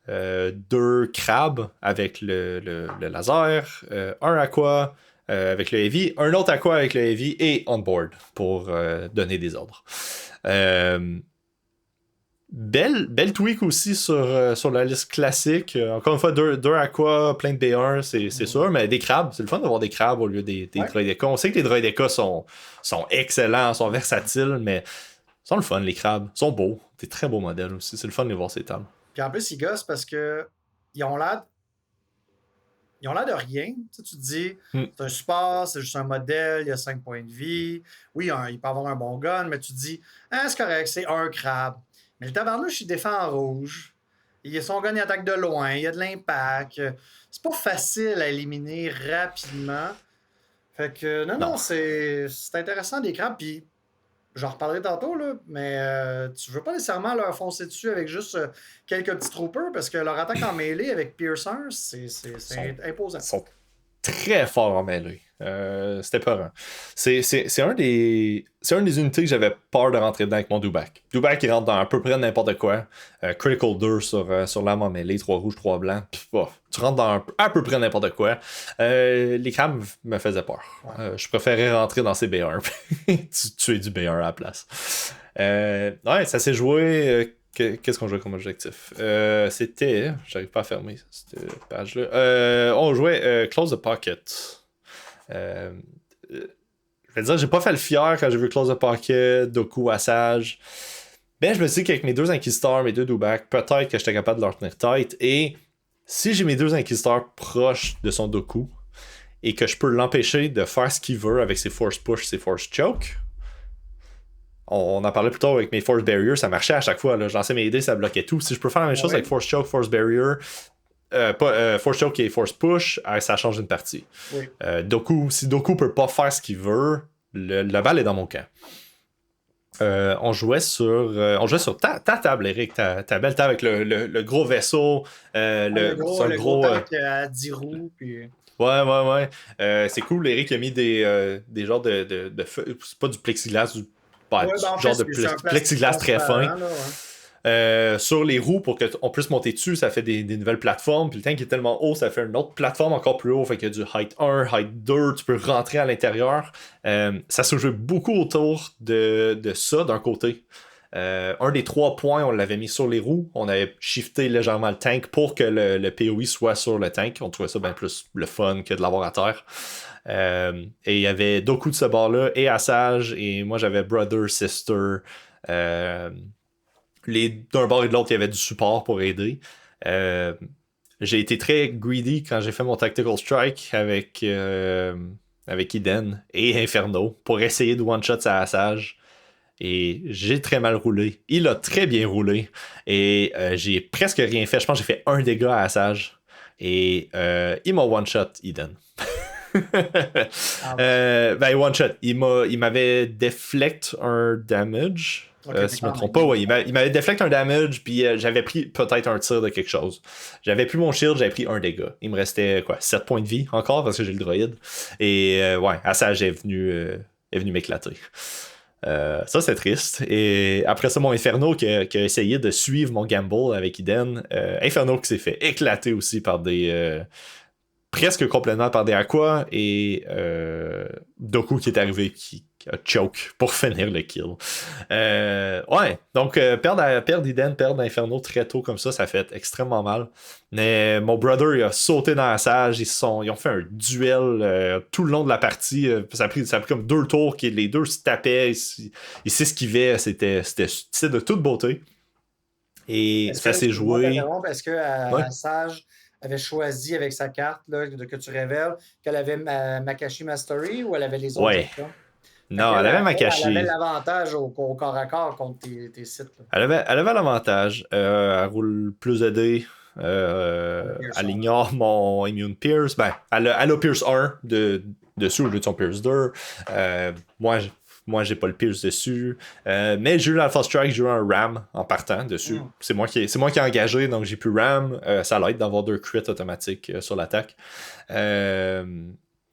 B: Deux crabes avec le laser, un aqua avec le heavy, un autre aqua avec le heavy et on board pour donner des ordres. Euh, belle tweak aussi sur la liste classique. Encore une fois, deux aqua, plein de B1, c'est
A: Mhm.
B: sûr, mais des crabes, c'est le fun d'avoir des crabes au lieu des
A: Ouais.
B: droïdecas. On sait que les droïdecas sont excellents, sont versatiles, mais sont le fun, les crabes. Ils sont beaux. Des très beaux modèles aussi. C'est le fun de les voir ces tables.
A: Puis en plus, ils gossent parce que ils ont l'air ils ont l'air de rien. Tu sais, tu te dis,
B: Hmm.
A: c'est un support, c'est juste un modèle, il y a 5 points de vie. Oui, il peut avoir un bon gun, mais tu te dis, ah, c'est correct, c'est un crabe. Mais le tabarnouche, il défend en rouge. Son gun, il attaque de loin. Il y a de l'impact. C'est pas facile à éliminer rapidement. Fait que, non,
B: Non.
A: c'est intéressant des crabes. Puis, j'en reparlerai tantôt, là, mais tu veux pas nécessairement leur foncer dessus avec juste quelques petits troopers parce que leur attaque en mêlée avec Pearson,
B: Sont,
A: c'est imposant.
B: sont très fort en mêlée. C'était peurant. C'est un des unités que j'avais peur de rentrer dedans avec mon Dubak. Dubak, il rentre dans à peu près n'importe quoi. Critical 2 sur l'arme en mêlée, 3 rouges, 3 blancs. Puis, tu rentres dans à peu près n'importe quoi. Les crabes me faisaient peur.
A: Ouais.
B: Je préférais rentrer dans ces B1 tuer du B1 à la place. Ouais, ça s'est joué. Qu'est-ce qu'on jouait comme objectif? C'était. J'arrive pas à fermer cette page-là. On jouait Close the Pocket. Je vais dire, j'ai pas fait le fier quand j'ai vu Close the Pocket, Doku, Assage. Mais je me suis dit qu'avec mes 2 Inquisiteurs, mes 2 Dubak, peut-être que j'étais capable de leur tenir tête. Et si j'ai mes 2 Inquisiteurs proches de son Doku et que je peux l'empêcher de faire ce qu'il veut avec ses Force Push, ses Force Choke, on en parlait plus tôt avec mes Force Barrier, ça marchait à chaque fois. Là. Je lançais mes idées, ça bloquait tout. Si je peux faire la même chose avec Force Choke, Force Barrier, Force Choke et Force Push, ça change une partie.
A: Oui.
B: Si Doku peut pas faire ce qu'il veut, la balle est dans mon camp. On jouait sur ta table, Eric, ta belle table avec le gros vaisseau.
A: Le gros tank à 10 roues. Puis...
B: Ouais. C'est cool, Eric a mis des genres de feu. C'est pas du plexiglas, genre de plexiglas très fin.
A: Là, ouais.
B: Sur les roues pour qu'on puisse monter dessus, ça fait des nouvelles plateformes. Puis le tank est tellement haut, ça fait une autre plateforme encore plus haut. Fait qu'il y a du height 1, height 2, tu peux rentrer à l'intérieur. Ça se joue beaucoup autour de ça d'un côté. Un des 3 points, on l'avait mis sur les roues. On avait shifté légèrement le tank pour que le POE soit sur le tank. On trouvait ça bien plus le fun que de l'avoir à terre. Et il y avait Doku de ce bord-là et Assage. Et moi, j'avais Brother, Sister. D'un bord et de l'autre, il y avait du support pour aider. J'ai été très greedy quand j'ai fait mon Tactical Strike avec Eden et Inferno pour essayer de one-shot sa Assage. Et j'ai très mal roulé. Il a très bien roulé. Et j'ai presque rien fait. Je pense que j'ai fait 1 dégât à Assage. Et il m'a one-shot Eden. One-shot. Il m'avait deflect un damage. Si je me trompe pas, ouais, il m'avait deflect un damage, puis j'avais pris peut-être un tir de quelque chose. J'avais plus mon shield, j'avais pris 1 dégât. Il me restait 7 points de vie encore parce que j'ai le droïde. Et Assage est venu m'éclater. Ça, c'est triste. Et après ça, mon Inferno qui a essayé de suivre mon gamble avec Eden. Inferno qui s'est fait éclater aussi par des... presque complètement par des Aqua. Et Doku qui est arrivé qui a choke pour finir le kill. Donc perdre Eden, perdre Inferno très tôt comme ça fait extrêmement mal. Mais mon brother, il a sauté dans la sage, ils ont fait un duel tout le long de la partie. Ça a pris comme 2 tours, les deux se tapaient, ils s'esquivaient, c'était de toute beauté. Et ça s'est joué.
A: Est-ce que Sage avait choisi avec sa carte là, que tu révèles qu'elle avait Makashi Mastery ou elle avait les autres options?
B: Non, elle avait Makashi.
A: Elle avait l'avantage au corps à corps contre tes sites. Là.
B: Elle avait l'avantage. Elle roule plus de dés. Elle ignore mon Immune Pierce. Elle a Pierce 1 dessus au lieu de son Pierce 2. Moi, j'ai pas le Pierce dessus. Mais j'ai eu l'Alpha Strike, j'ai eu un Ram en partant dessus. C'est moi qui ai engagé, donc j'ai pu Ram. Ça l'aide d'avoir 2 crits automatiques sur l'attaque.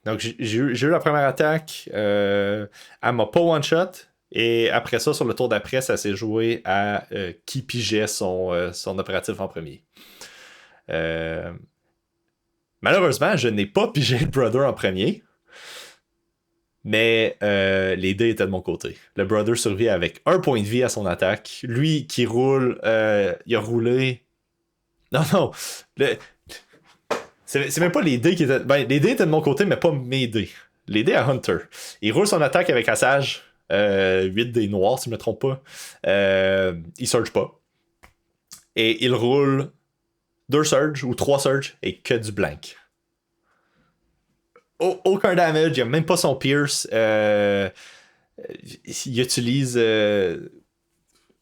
B: Donc j'ai eu la première attaque. Elle m'a pas one-shot. Et après ça, sur le tour d'après, ça s'est joué à qui pigeait son opératif en premier. Malheureusement, je n'ai pas pigé le Brother en premier. Mais les dés étaient de mon côté. Le Brother survit avec 1 point de vie à son attaque. Lui qui roule, il a roulé... Non. C'est même pas les dés qui étaient... les dés étaient de mon côté, mais pas mes dés. Les dés à Hunter. Il roule son attaque avec Assage. 8 dés noirs, si je me trompe pas. Il surge pas. Et il roule 2 surge ou 3 surge et que du blank. Aucun damage, il n'y a même pas son pierce. Il utilise...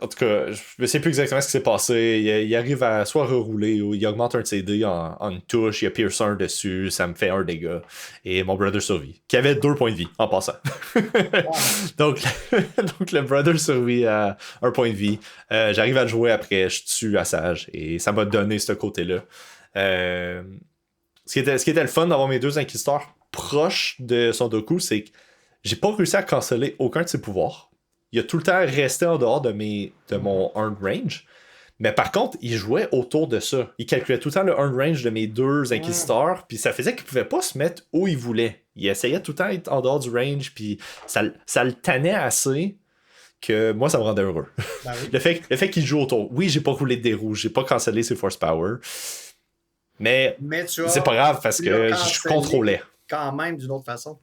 B: En tout cas, je ne sais plus exactement ce qui s'est passé. Il arrive à soit rerouler ou il augmente un de ses dés en une touche, il y a Pierce 1 dessus, ça me fait un dégât. Et mon brother survit, qui avait 2 points de vie en passant.
A: Wow.
B: donc, donc le brother survit à 1 point de vie. J'arrive à le jouer après, je tue à Sage et ça m'a donné ce côté-là. Euh, ce qui était le fun d'avoir mes 2 inquisiteurs proches de son Doku, c'est que j'ai pas réussi à canceller aucun de ses pouvoirs. Il a tout le temps resté en dehors de mon earned range. Mais par contre, il jouait autour de ça. Il calculait tout le temps le earned range de mes 2
A: Mm.
B: inquisiteurs, puis ça faisait qu'il pouvait pas se mettre où il voulait. Il essayait tout le temps d'être en dehors du range, puis ça le tannait assez que moi, ça me rendait heureux.
A: Ben oui.
B: Le fait qu'il joue autour. Oui, j'ai pas roulé de dés rouges, j'ai pas cancellé ses force power, mais
A: Mais
B: c'est pas grave parce
A: tu l'as
B: que je
A: cancellé
B: contrôlais.
A: quand même d'une autre façon.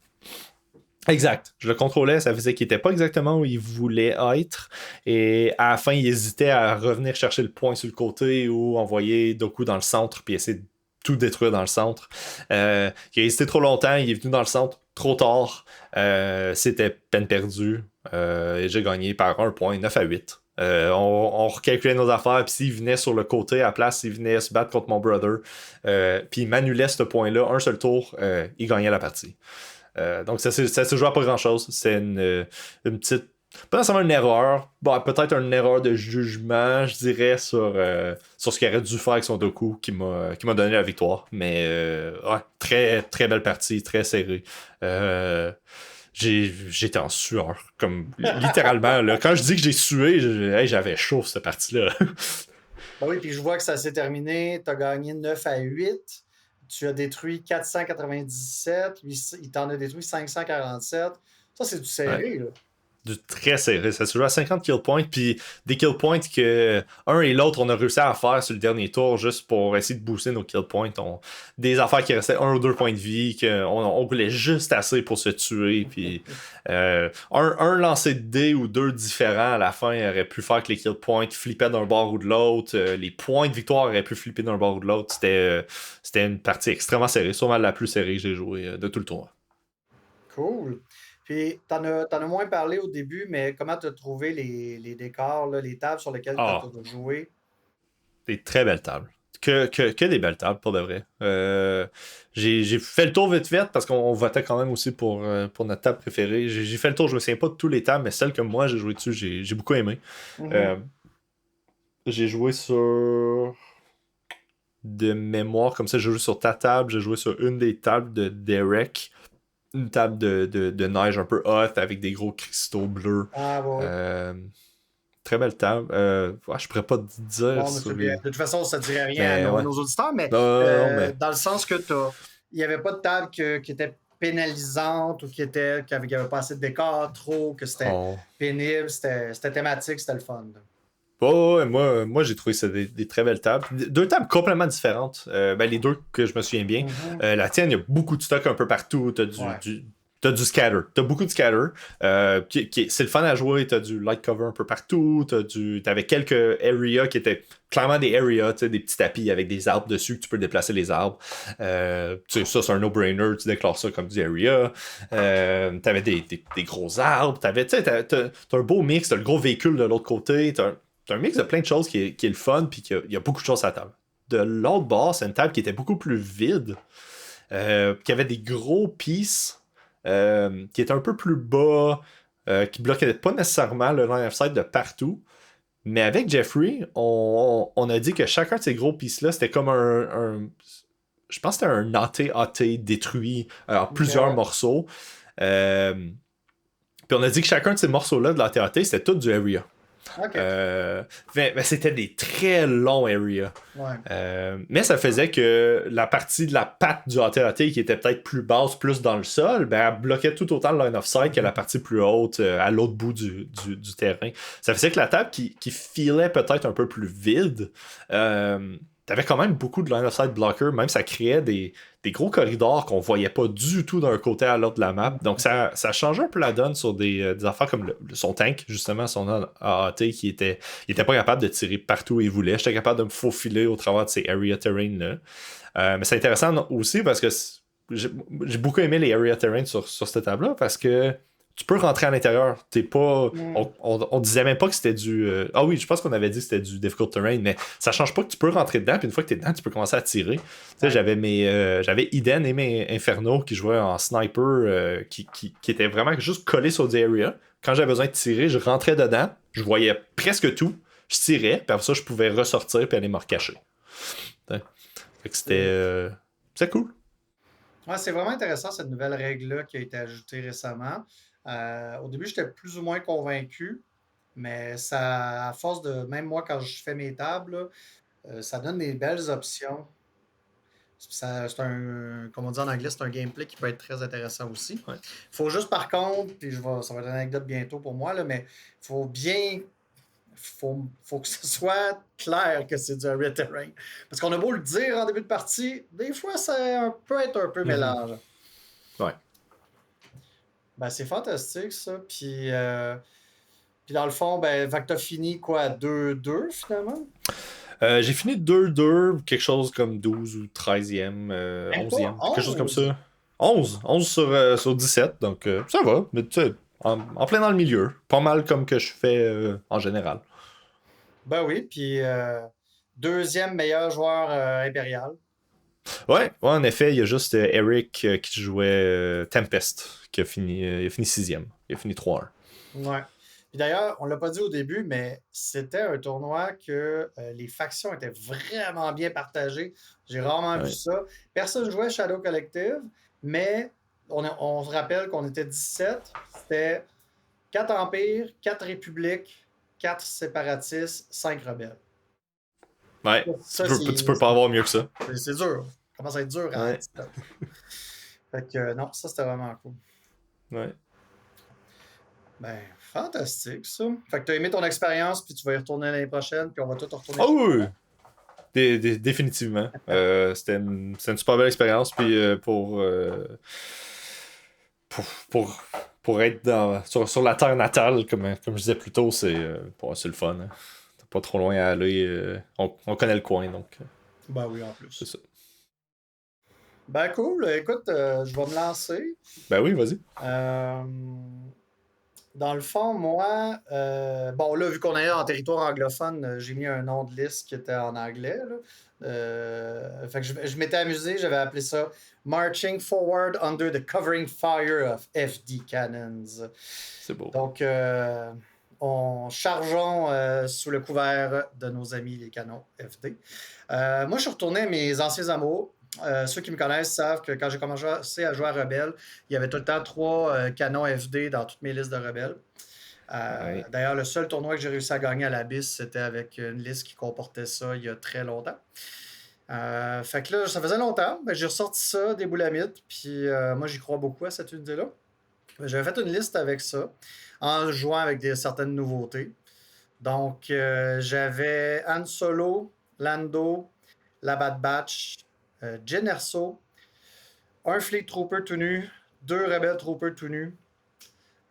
B: Exact. Je le contrôlais, ça faisait qu'il était pas exactement où il voulait être. Et à la fin, il hésitait à revenir chercher le point sur le côté ou envoyer Doku dans le centre puis essayer de tout détruire dans le centre. Il a hésité trop longtemps, il est venu dans le centre trop tard. C'était peine perdue. Et j'ai gagné par 1 point, 9-8. On recalculait nos affaires, puis s'il venait sur le côté à la place, s'il venait se battre contre mon brother, puis il m'annulait ce point-là, un seul tour, il gagnait la partie. Donc ça se joue à pas grand chose. C'est une petite. Pas nécessairement une erreur. Bon, peut-être une erreur de jugement, je dirais, sur ce qu'il aurait dû faire avec son Doku qui m'a donné la victoire. Mais ouais, très, très belle partie, très serrée. J'étais en sueur. Comme littéralement, là, quand je dis que j'ai sué, hey, j'avais chaud cette partie-là.
A: Ben oui, puis je vois que ça s'est terminé. Tu as gagné 9-8. Tu as détruit 497. Lui, il t'en a détruit 547. Ça, c'est du
B: Ouais.
A: serré, là.
B: Du très serré. Ça se joue à 50 kill points, puis des kill points que un et l'autre on a réussi à faire sur le dernier tour juste pour essayer de booster nos kill points. Des affaires qui restaient 1 ou 2 points de vie, qu'on voulait juste assez pour se tuer, puis un lancer de dés ou 2 différents à la fin aurait pu faire que les kill points flippaient d'un bord ou de l'autre. Les points de victoire auraient pu flipper d'un bord ou de l'autre. C'était une partie extrêmement serrée, sûrement la plus serrée que j'ai jouée de tout le tour.
A: Cool. Puis, t'en as moins parlé au début, mais comment tu as trouvé les décors, là, les tables sur lesquelles tu as
B: Ah,
A: joué?
B: des très belles tables. Que des belles tables, pour de vrai. J'ai fait le tour vite vite parce qu'on votait quand même aussi pour notre table préférée. J'ai fait le tour, je me souviens pas de tous les tables, mais celle que moi j'ai joué dessus, j'ai beaucoup aimé.
A: Mhm.
B: Euh, j'ai joué sur de mémoire, comme ça, j'ai joué sur ta table, j'ai joué sur une des tables de Derek, une table de neige un peu haute avec des gros cristaux bleus.
A: Ah, ouais, ouais.
B: Euh, très belle table. Ouais, je pourrais pas te dire
A: Bon, mais
B: sur
A: c'est bien.
B: les.
A: De toute façon, ça ne dirait rien à
B: Mais
A: nos,
B: ouais.
A: nos auditeurs, mais
B: Non, non, mais.
A: dans le sens que il n'y avait pas de table qui était pénalisante ou qui avait pas assez de décor, trop, que c'était
B: On...
A: pénible, c'était thématique, c'était le fun, là.
B: Oh, ouais, moi j'ai trouvé ça des très belles tables. Deux tables complètement différentes. Ben, les deux que je me souviens bien.
A: Mhm.
B: La tienne, il y a beaucoup de stock un peu partout.
A: Ouais.
B: T'as du scatter. T'as beaucoup de scatter. C'est le fun à jouer. T'as du light cover un peu partout. T'avais quelques areas qui étaient clairement des areas, des petits tapis avec des arbres dessus que tu peux déplacer les arbres. Ça, c'est un no-brainer. Tu déclares ça comme du area. T'avais des gros arbres. T'as un beau mix. T'as le gros véhicule de l'autre côté. T'as un mix de plein de choses qui est le fun, puis il y a beaucoup de choses à la table. De l'autre bord, c'est une table qui était beaucoup plus vide, qui avait des gros pieces, qui étaient un peu plus bas, qui bloquaient pas nécessairement le line of sight de partout. Mais avec Jeffrey, on a dit que chacun de ces gros pieces-là, c'était comme je pense que c'était un AT-AT détruit en
A: OK,
B: plusieurs
A: ouais.
B: morceaux. Euh, Puis on a dit que chacun de ces morceaux-là de l'AT-AT, c'était tout du area.
A: OK.
B: Euh, mais c'était des très longs areas.
A: Ouais.
B: Mais ça faisait que la partie de la patte du AT-AT qui était peut-être plus basse, plus dans le sol, ben, elle bloquait tout autant le line of sight que la partie plus haute à l'autre bout du terrain. Ça faisait que la table qui filait peut-être un peu plus vide, t'avais quand même beaucoup de line of sight blocker, même ça créait des gros corridors qu'on voyait pas du tout d'un côté à l'autre de la map. Donc ça changeait un peu la donne sur des affaires comme son tank, justement, son AAT qui il était pas capable de tirer partout où il voulait. J'étais capable de me faufiler au travers de ces area terrain là. Mais c'est intéressant aussi parce que j'ai beaucoup aimé les area terrain sur cette table-là parce que tu peux rentrer à l'intérieur. T'es pas.
A: Mm.
B: On disait même pas que c'était du. Ah oui, je pense qu'on avait dit que c'était du difficult terrain, mais ça change pas que tu peux rentrer dedans, puis une fois que t'es dedans, tu peux commencer à tirer. Tu sais,
A: Ouais.
B: j'avais Eden et mes Inferno qui jouaient en sniper, qui étaient vraiment juste collés sur des areas. Quand j'avais besoin de tirer, je rentrais dedans, je voyais presque tout, je tirais, puis après ça, je pouvais ressortir puis aller me recacher. T'sais. Fait que c'était cool.
A: Ouais, c'est vraiment intéressant cette nouvelle règle-là qui a été ajoutée récemment. Au début, j'étais plus ou moins convaincu, mais ça, à force de, même moi quand je fais mes tables, là, ça donne des belles options. C'est un, comme on dit en anglais, c'est un gameplay qui peut être très intéressant aussi.
B: Ouais.
A: Il faut juste par contre, puis ça va être une anecdote bientôt pour moi, là, mais il faut bien faut que ce soit clair que c'est du area terrain. Parce qu'on a beau le dire en début de partie, des fois, peut être un peu
B: Mhm.
A: mélangeant.
B: Ouais.
A: Ben, c'est fantastique, ça. Puis dans le fond, ben, fait que t'as fini quoi, 2-2 finalement?
B: J'ai fini 2-2, quelque chose comme 12 ou 13e,
A: Même pas
B: 11e, quelque chose comme
A: 11.
B: ça. 11 sur 17, donc ça va, mais tu sais, en plein dans le milieu. Pas mal comme que je fais en général.
A: Ben oui, puis deuxième meilleur joueur impérial.
B: Ouais, en effet, il y a juste Eric qui jouait Tempest, il a fini 6e. Il a fini 3-1.
A: Ouais. Puis d'ailleurs, on l'a pas dit au début, mais c'était un tournoi que les factions étaient vraiment bien partagées. J'ai rarement vu
B: Ouais.
A: ça. Personne jouait Shadow Collective, mais on se rappelle qu'on était 17. C'était 4 empires, 4 républiques, 4 séparatistes, 5 rebelles.
B: Ouais,
A: Ça,
B: tu peux pas avoir mieux que ça.
A: c'est dur. Ça commence à être dur à
B: Ouais,
A: 17. Fait que non, ça c'était vraiment cool.
B: ouais.
A: Ben, fantastique ça. Fait que tu as aimé ton expérience, puis tu vas y retourner l'année prochaine, puis on va tout retourner
B: Oh
A: chez
B: oui,
A: toi.
B: oui. Définitivement. C'était une super belle expérience. Puis pour, pour, pour être sur la terre natale, comme je disais plus tôt, c'est le fun. Hein. T'as pas trop loin à aller. On connaît le coin, donc
A: Ben oui, en
B: c'est
A: plus.
B: ça.
A: Ben cool. Écoute, je vais me lancer.
B: Ben oui, vas-y.
A: Euh, Dans le fond, moi, bon là, vu qu'on est en territoire anglophone, j'ai mis un nom de liste qui était en anglais, là. Fait que je m'étais amusé, j'avais appelé ça Marching Forward Under the Covering Fire of FD Cannons.
B: C'est beau.
A: Donc, chargeons sous le couvert de nos amis les canons FD. Moi, je suis retourné à mes anciens amours. Ceux qui me connaissent savent que quand j'ai commencé à jouer à Rebelle, il y avait tout le temps 3 canons FD dans toutes mes listes de Rebelle.
B: Ouais.
A: D'ailleurs, le seul tournoi que j'ai réussi à gagner à l'Abyss, c'était avec une liste qui comportait ça il y a très longtemps. Fait que là, ça faisait longtemps. Ben, j'ai ressorti ça, des boulamites, puis moi, j'y crois beaucoup à cette unité-là. J'avais fait une liste avec ça, en jouant avec certaines nouveautés. Donc, j'avais Han Solo, Lando, la Bad Batch, Jyn Erso, un Fleet Trooper tout nu, 2 Rebel Troopers tout nus,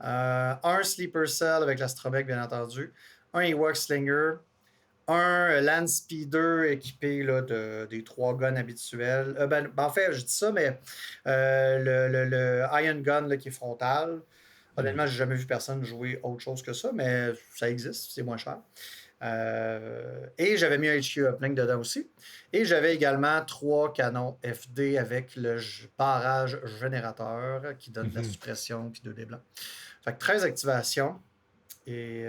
A: un Sleeper Cell avec l'Astrobek, bien entendu, un Ewok Slinger, un Land Speeder équipé là, des 3 guns habituels. En fait, je dis ça, mais le Iron Gun là, qui est frontal. Honnêtement, j'ai jamais vu personne jouer autre chose que ça, mais ça existe, c'est moins cher. Et j'avais mis un HQ Uplink dedans aussi. Et j'avais également 3 canons FD avec le barrage générateur qui donne de la suppression puis 2 dés blancs. Fait que 13 activations. Et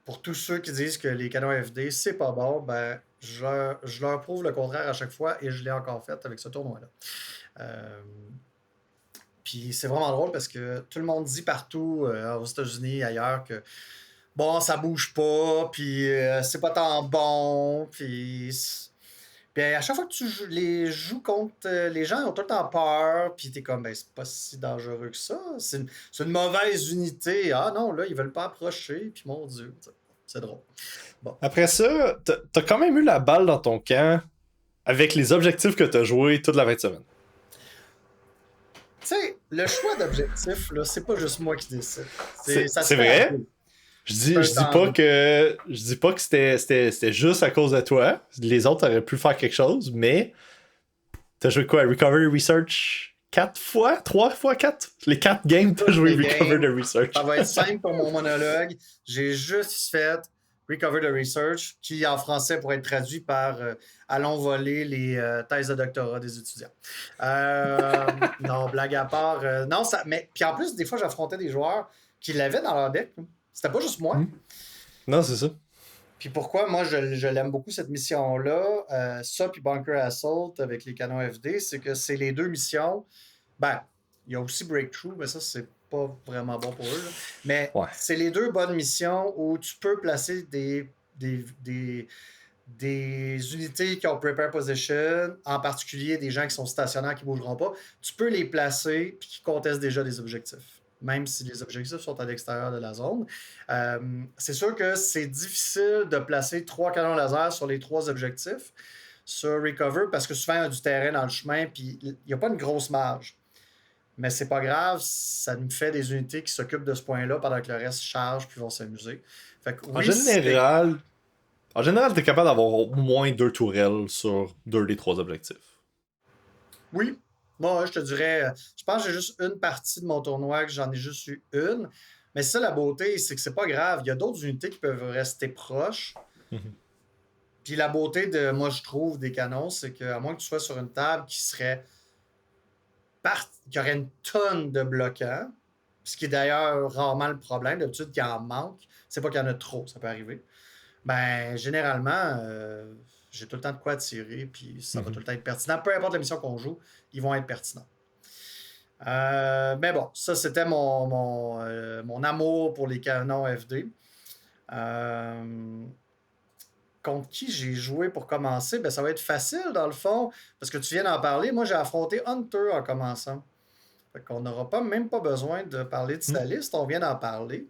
A: pour tous ceux qui disent que les canons FD, c'est pas bon, ben, je leur prouve le contraire à chaque fois et je l'ai encore fait avec ce tournoi-là. Puis c'est vraiment drôle parce que tout le monde dit partout aux États-Unis, ailleurs, que bon, ça bouge pas, puis c'est pas tant bon, puis à chaque fois que les joues contre les gens, ils ont tout le temps peur, puis t'es comme, ben c'est pas si dangereux que ça, c'est une mauvaise unité. Ah non, là, ils veulent pas approcher, puis mon Dieu, c'est drôle. Bon.
B: Après ça, t'as quand même eu la balle dans ton camp avec les objectifs que t'as joué toute la 20 semaines.
A: Tu sais, le choix d'objectif, là, c'est pas juste moi qui décide.
B: C'est vrai. Je dis pas que c'était juste à cause de toi. Les autres auraient pu faire quelque chose, mais t'as joué quoi? Recovery Research 4 fois, 3 fois 4. Les 4 games, t'as joué Recover the Research.
A: Ça va être simple pour mon monologue. J'ai juste fait Recover the Research, qui en français pourrait être traduit par Allons voler les thèses de doctorat des étudiants. Non, blague à part. Non, ça. Mais puis en plus, des fois, j'affrontais des joueurs qui l'avaient dans leur deck. C'était pas juste moi.
B: Non, c'est ça.
A: Puis pourquoi moi je l'aime beaucoup cette mission-là, ça puis Bunker Assault avec les canons FD, c'est que c'est les deux missions. Ben, il y a aussi Breakthrough, mais ça, c'est pas vraiment bon pour eux. Là. Mais c'est les deux bonnes missions où tu peux placer des unités qui ont Prepare Position, en particulier des gens qui sont stationnaires qui ne bougeront pas. Tu peux les placer puis qui contestent déjà des objectifs, même si les objectifs sont à l'extérieur de la zone. C'est sûr que c'est difficile de placer 3 canons laser sur les 3 objectifs sur Recover parce que souvent il y a du terrain dans le chemin puis il n'y a pas une grosse marge. Mais c'est pas grave, ça nous fait des unités qui s'occupent de ce point-là pendant que le reste charge puis vont s'amuser. Fait que, oui,
B: en général, t'es capable d'avoir au moins 2 tourelles sur 2 des 3 objectifs.
A: Oui. Moi, je te dirais, je pense que j'ai juste une partie de mon tournoi que j'en ai juste eu une. Mais ça, la beauté, c'est que c'est pas grave. Il y a d'autres unités qui peuvent rester proches. Puis la beauté de, moi, je trouve, des canons, c'est qu'à moins que tu sois sur une table qui aurait une tonne de bloquants, ce qui est d'ailleurs rarement le problème. D'habitude, qu'il en manque. C'est pas qu'il y en a trop, ça peut arriver. Ben, généralement, j'ai tout le temps de quoi tirer, puis ça va tout le temps être pertinent. Peu importe la mission qu'on joue, ils vont être pertinents. Mais bon, ça, c'était mon amour pour les canons FD. Contre qui j'ai joué pour commencer, ben, ça va être facile dans le fond, parce que tu viens d'en parler. Moi, j'ai affronté Hunter en commençant. Fait qu'on n'aura même pas besoin de parler de sa liste, on vient d'en parler.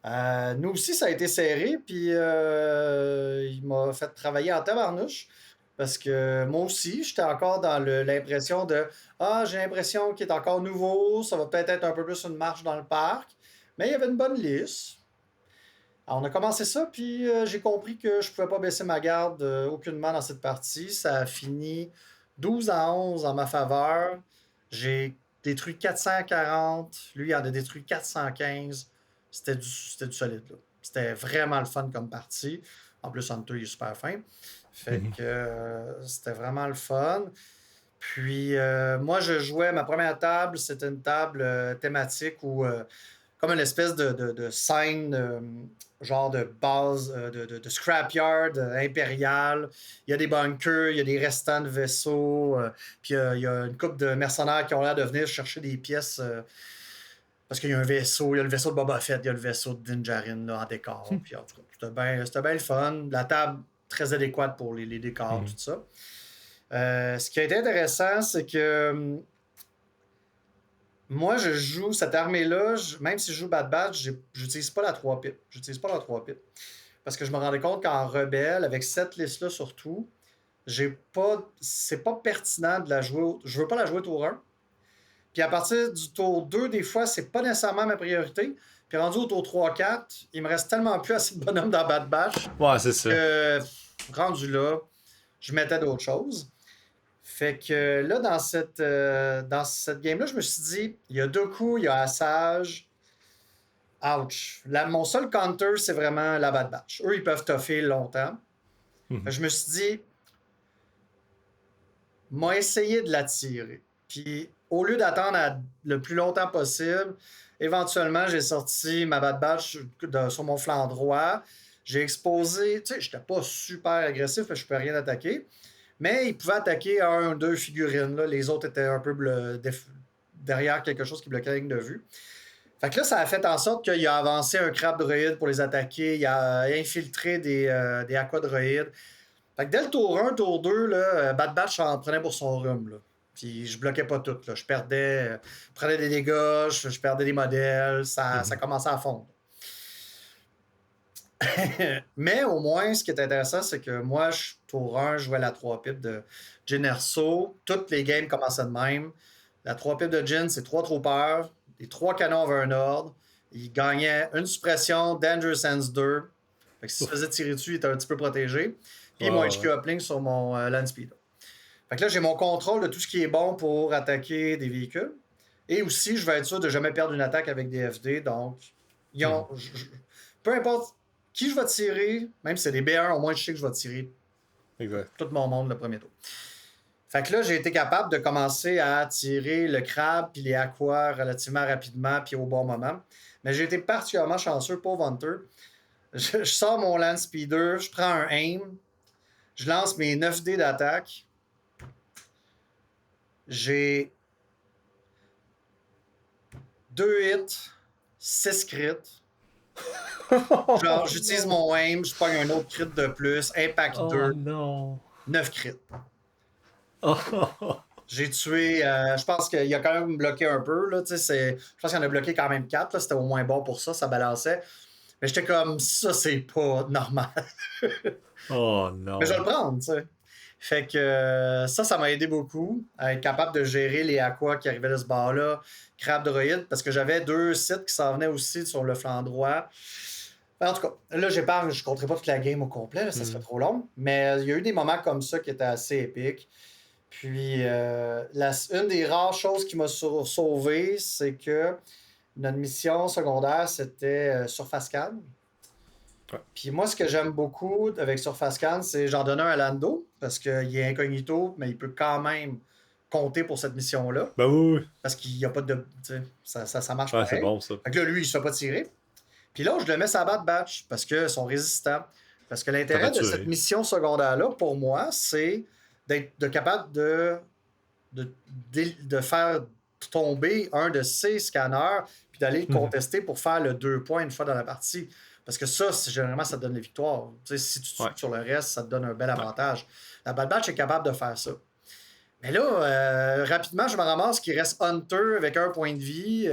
A: Nous aussi, ça a été serré, puis il m'a fait travailler en tabarnouche. Parce que moi aussi, j'étais encore dans l'impression de j'ai l'impression qu'il est encore nouveau, ça va peut-être être un peu plus une marche dans le parc. Mais il y avait une bonne liste. Alors, on a commencé ça, puis j'ai compris que je ne pouvais pas baisser ma garde aucunement dans cette partie. Ça a fini 12-11 en ma faveur. J'ai détruit 440. Lui, il en a détruit 415. C'était du solide. Là. C'était vraiment le fun comme partie. En plus, Hunter, il est super fin. Fait que c'était vraiment le fun. Puis, moi, je jouais ma première table. C'était une table thématique où, comme une espèce de scène, genre de base, de scrapyard impérial. Il y a des bunkers, il y a des restants de vaisseaux. Puis, il y a une couple de mercenaires qui ont l'air de venir chercher des pièces. Parce qu'il y a un vaisseau, il y a le vaisseau de Boba Fett, il y a le vaisseau de Din Djarin là, en décor. Puis en tout cas, c'était bien le fun. La table, très adéquate pour les décors, tout ça. Ce qui a été intéressant, c'est que moi, je joue cette armée-là, même si je joue Bad Batch, j'utilise pas la 3 pip. J'utilise pas la 3 pip. Parce que je me rendais compte qu'en rebelle, avec cette liste-là surtout, c'est pas pertinent de la jouer. Je veux pas la jouer tour 1. Puis à partir du tour 2, des fois, c'est pas nécessairement ma priorité. Puis rendu au tour 3-4, il me reste tellement plus assez de bonhommes dans Bad Batch.
B: Ouais, c'est ça.
A: Que rendu là, je mettais d'autres choses. Fait que là, dans cette game-là, je me suis dit, il y a Dooku, il y a Asajj. Ouch. Mon seul counter, c'est vraiment la Bad Batch. Eux, ils peuvent toffer longtemps. Je me suis dit, m'a essayé de la tirer. Puis, au lieu d'attendre le plus longtemps possible, éventuellement, j'ai sorti ma Bad Batch sur mon flanc droit. J'ai exposé, tu sais, j'étais pas super agressif, je ne pouvais rien attaquer. Mais il pouvait attaquer 1 ou 2 figurines. Là. Les autres étaient un peu derrière quelque chose qui bloquait la ligne de vue. Fait que là, ça a fait en sorte qu'il a avancé un crabe droïde pour les attaquer. Il a infiltré des aquadroïdes. Fait que dès le tour 1, tour 2, là, Bad Batch en prenait pour son rhume. Là. Puis je bloquais pas tout. Là. Je prenais des dégâts, je perdais des modèles. Ça commençait à fondre. Mais au moins, ce qui est intéressant, c'est que moi, tour 1, je jouais la 3 pip de Jyn Erso. Toutes les games commençaient de même. La 3 pip de Jyn, c'est 3 troopers, les 3 canons avaient un ordre. Il gagnait une suppression, Danger Sense 2. Fait que si tu faisais tirer dessus, il était un petit peu protégé. Puis mon HQ uplink sur mon Land Speeder. Fait que là, j'ai mon contrôle de tout ce qui est bon pour attaquer des véhicules. Et aussi, je vais être sûr de jamais perdre une attaque avec des FD. Donc, peu importe qui je vais tirer, même si c'est des B1, au moins je sais que je vais tirer
B: Exact.
A: tout mon monde le premier tour. Fait que là, j'ai été capable de commencer à tirer le crabe puis les aquas relativement rapidement puis au bon moment. Mais j'ai été particulièrement chanceux, pauvre Hunter. Je sors mon land speeder, je prends un aim, je lance mes 9 dés d'attaque. J'ai 2 hits, 6 crits. Genre, j'utilise mon aim, je pogne un autre crit de plus, impact 2,
B: non.
A: 9 crits.
B: Oh.
A: J'ai tué, je pense qu'il a quand même bloqué un peu. Là, je pense qu'il en a bloqué quand même 4. Là, c'était au moins bon pour ça, ça balançait. Mais j'étais comme, ça, c'est pas normal.
B: Oh non.
A: Mais je vais le prendre, tu sais. Fait que ça m'a aidé beaucoup à être capable de gérer les aquas qui arrivaient de ce bord-là, crabe droïde, parce que j'avais 2 sites qui s'en venaient aussi sur le flanc droit. En tout cas, là, je ne compterai pas toute la game au complet, là, ça serait trop long. Mais il y a eu des moments comme ça qui étaient assez épiques. Puis, une des rares choses qui m'a sauvé, c'est que notre mission secondaire, c'était Surface Scan.
B: Ouais.
A: Puis moi, ce que j'aime beaucoup avec Surface Scan, c'est j'en donne un à Lando, parce qu'il est incognito, mais il peut quand même compter pour cette mission-là.
B: Ben oui.
A: Parce qu'il n'y a pas de... Ça marche
B: Ouais,
A: pareil.
B: c'est bon, ça.
A: Fait que là, lui, il ne se fait pas tirer. Puis là, je le mets sur la Bad Batch, parce qu'ils sont résistants. Parce que l'intérêt de cette mission secondaire-là, pour moi, c'est d'être capable de faire tomber un de ces scanners, puis d'aller le contester pour faire le 2 points une fois dans la partie. Parce que ça, généralement, ça te donne les victoires. Tu sais, si tu tues sur le reste, ça te donne un bel avantage. La Bad Batch est capable de faire ça. Mais là, rapidement, je me ramasse qu'il reste Hunter avec 1 point de vie.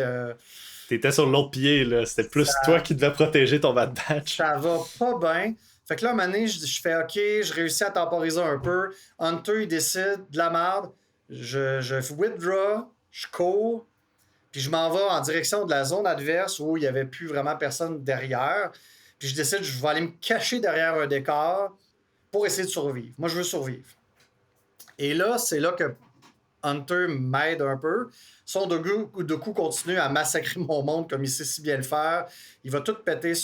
B: T'étais sur l'autre pied, là. C'était plus toi qui devais protéger ton Bad Batch.
A: Ça va pas bien. Fait que là, à un moment donné, je fais OK, je réussis à temporiser un peu. Hunter, il décide de la merde. Je withdraw, je cours, puis je m'en vais en direction de la zone adverse où il n'y avait plus vraiment personne derrière. Puis je décide, je vais aller me cacher derrière un décor pour essayer de survivre. Moi, je veux survivre. Et là, c'est là que Hunter m'aide un peu. Son Doku continue à massacrer mon monde comme il sait si bien le faire. Il va tout péter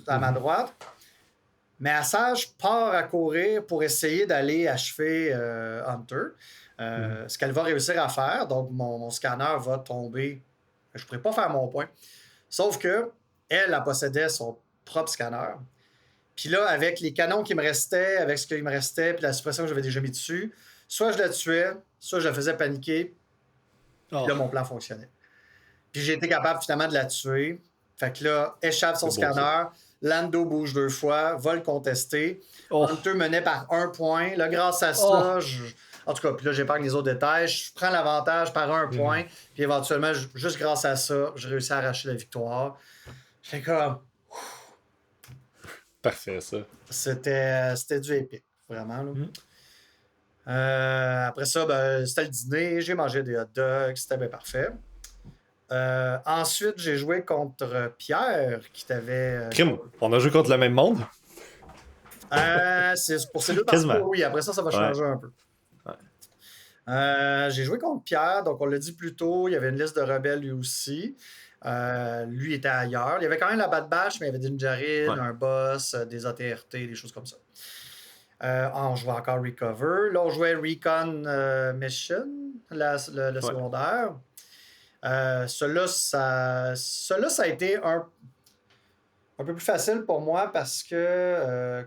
A: à ma droite. Mais Asajj part à courir pour essayer d'aller achever Hunter. Ce qu'elle va réussir à faire. Donc, mon scanner va tomber. Je ne pourrais pas faire mon point. Sauf que elle possédait son propre scanner. Puis là, avec les canons qui me restaient, avec ce qui me restait, puis la suppression que j'avais déjà mis dessus, soit je la tuais, soit je la faisais paniquer. Puis là, mon plan fonctionnait. Puis j'ai été capable finalement de la tuer. Fait que là, échappe son scanner. Lando bouge 2 fois, va le contester. Hunter menait par 1 point. Là, grâce à ça, en tout cas, puis là, j'épargne les autres détails. Je prends l'avantage par 1 point. Puis éventuellement, juste grâce à ça, j'ai réussi à arracher la victoire. J'étais comme...
B: Parfait, ça.
A: C'était du épique, vraiment. Là. Après ça, c'était le dîner. J'ai mangé des hot dogs. C'était bien parfait. Ensuite, j'ai joué contre Pierre qui t'avait.
B: Crime, on a joué contre le même monde?
A: C'est pour ces deux parcours, oui. Après ça va changer un peu. J'ai joué contre Pierre, donc on l'a dit plus tôt, il y avait une liste de rebelles lui aussi. Lui était ailleurs. Il y avait quand même la Bad Batch, mais il y avait des Ninjarid, un boss, des ATRT, des choses comme ça. On jouait encore Recover. Là, on jouait Recon Mission, le secondaire. Cela, ça a été un peu plus facile pour moi parce que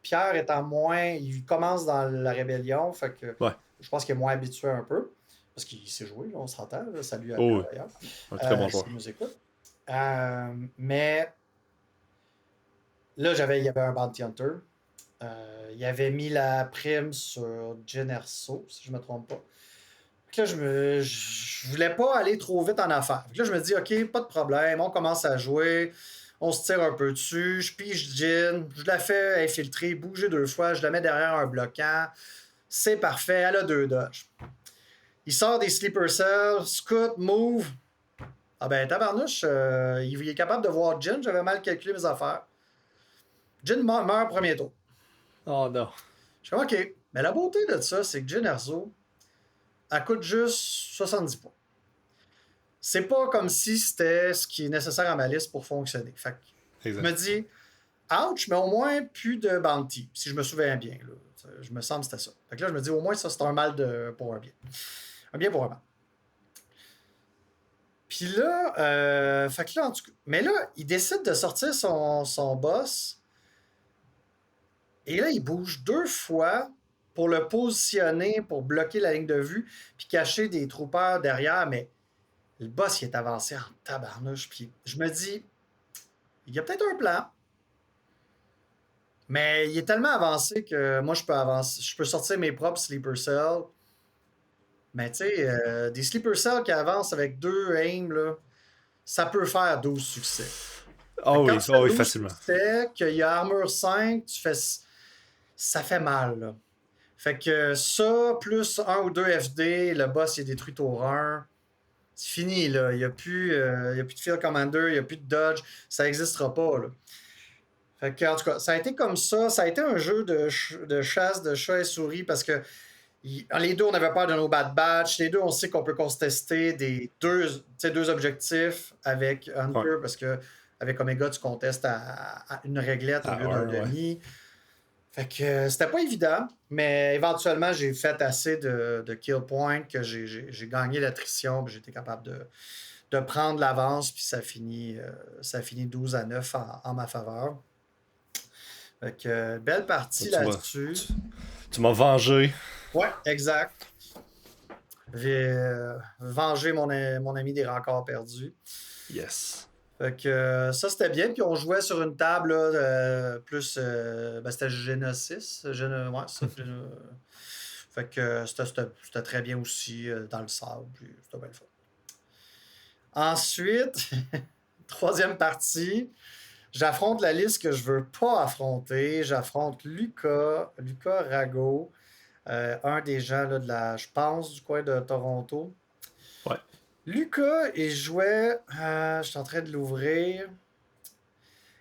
A: Pierre étant moins... Il commence dans la rébellion, fait que je pense qu'il est moins habitué un peu. Parce qu'il sait jouer, là, on s'entend. Salut à Pierre d'ailleurs.
B: Un très bon joueur.
A: S'il nous écoute. Mais là, il y avait un Bounty Hunter. Il avait mis la prime sur Jyn Erso, si je ne me trompe pas. Là, je voulais pas aller trop vite en affaires. Là, je me dis, OK, pas de problème, on commence à jouer, on se tire un peu dessus, je pige Jyn, je la fais infiltrer, bouger 2 fois, je la mets derrière un bloquant. C'est parfait, elle a 2 dodges. Il sort des sleeper cells, scout, move. Ah ben, tabarnouche, il est capable de voir Jyn, j'avais mal calculé mes affaires. Jyn meurt premier tour.
B: Oh non.
A: Je suis comme, OK. Mais la beauté de ça, c'est que Jyn Erso, elle coûte juste 70 points. C'est pas comme si c'était ce qui est nécessaire à ma liste pour fonctionner. Fait que je me dis, ouch, mais au moins plus de bounty, si je me souviens bien. Là. Je me sens que c'était ça. Fait que là, je me dis, au moins, ça, c'est un mal pour un bien. Un bien pour un mal. Puis là, fait que là, en tout cas, mais là, il décide de sortir son boss. Et là, il bouge 2 fois pour le positionner, pour bloquer la ligne de vue, puis cacher des troopers derrière. Mais le boss, il est avancé en tabarnouche. Puis je me dis, il y a peut-être un plan. Mais il est tellement avancé que moi, je peux avancer. Je peux sortir mes propres sleeper cells. Mais tu sais, des sleeper cells qui avancent avec 2 aims, là, ça peut faire 12 succès.
B: Oh
A: Quand
B: oui,
A: tu fais 12
B: facilement.
A: succès, qu'il y a armure 5, ça fait mal. Là. Fait que ça, plus 1 ou 2 FD, le boss est détruit tour 1. C'est fini, là. Il n'y a plus de field commander, il n'y a plus de dodge. Ça n'existera pas, là. Fait que, en tout cas, ça a été comme ça. Ça a été un jeu de chasse de chat et souris parce que les deux, on avait peur de nos bad batch. Les deux, on sait qu'on peut contester deux objectifs avec Hunter parce que avec Omega, tu contestes à une réglette au lieu d'un demi. Fait que c'était pas évident, mais éventuellement, j'ai fait assez de kill points que j'ai gagné l'attrition, puis j'ai été capable de prendre l'avance, puis ça finit 12-9 en ma faveur. Fait que belle partie là-dessus.
B: Tu m'as vengé.
A: Ouais, exact. J'ai vengé mon ami des rencarts perdus.
B: Yes.
A: Fait que ça, c'était bien. Puis on jouait sur une table là, plus. C'était Genesis. Ouais, ça. Fait que c'était très bien aussi dans le sable. Puis c'était bien le fun. Ensuite, troisième partie, j'affronte la liste que je veux pas affronter. J'affronte Lucas Rago, un des gens là, je pense, du coin de Toronto.
B: Ouais.
A: Lucas, il jouait. Je suis en train de l'ouvrir.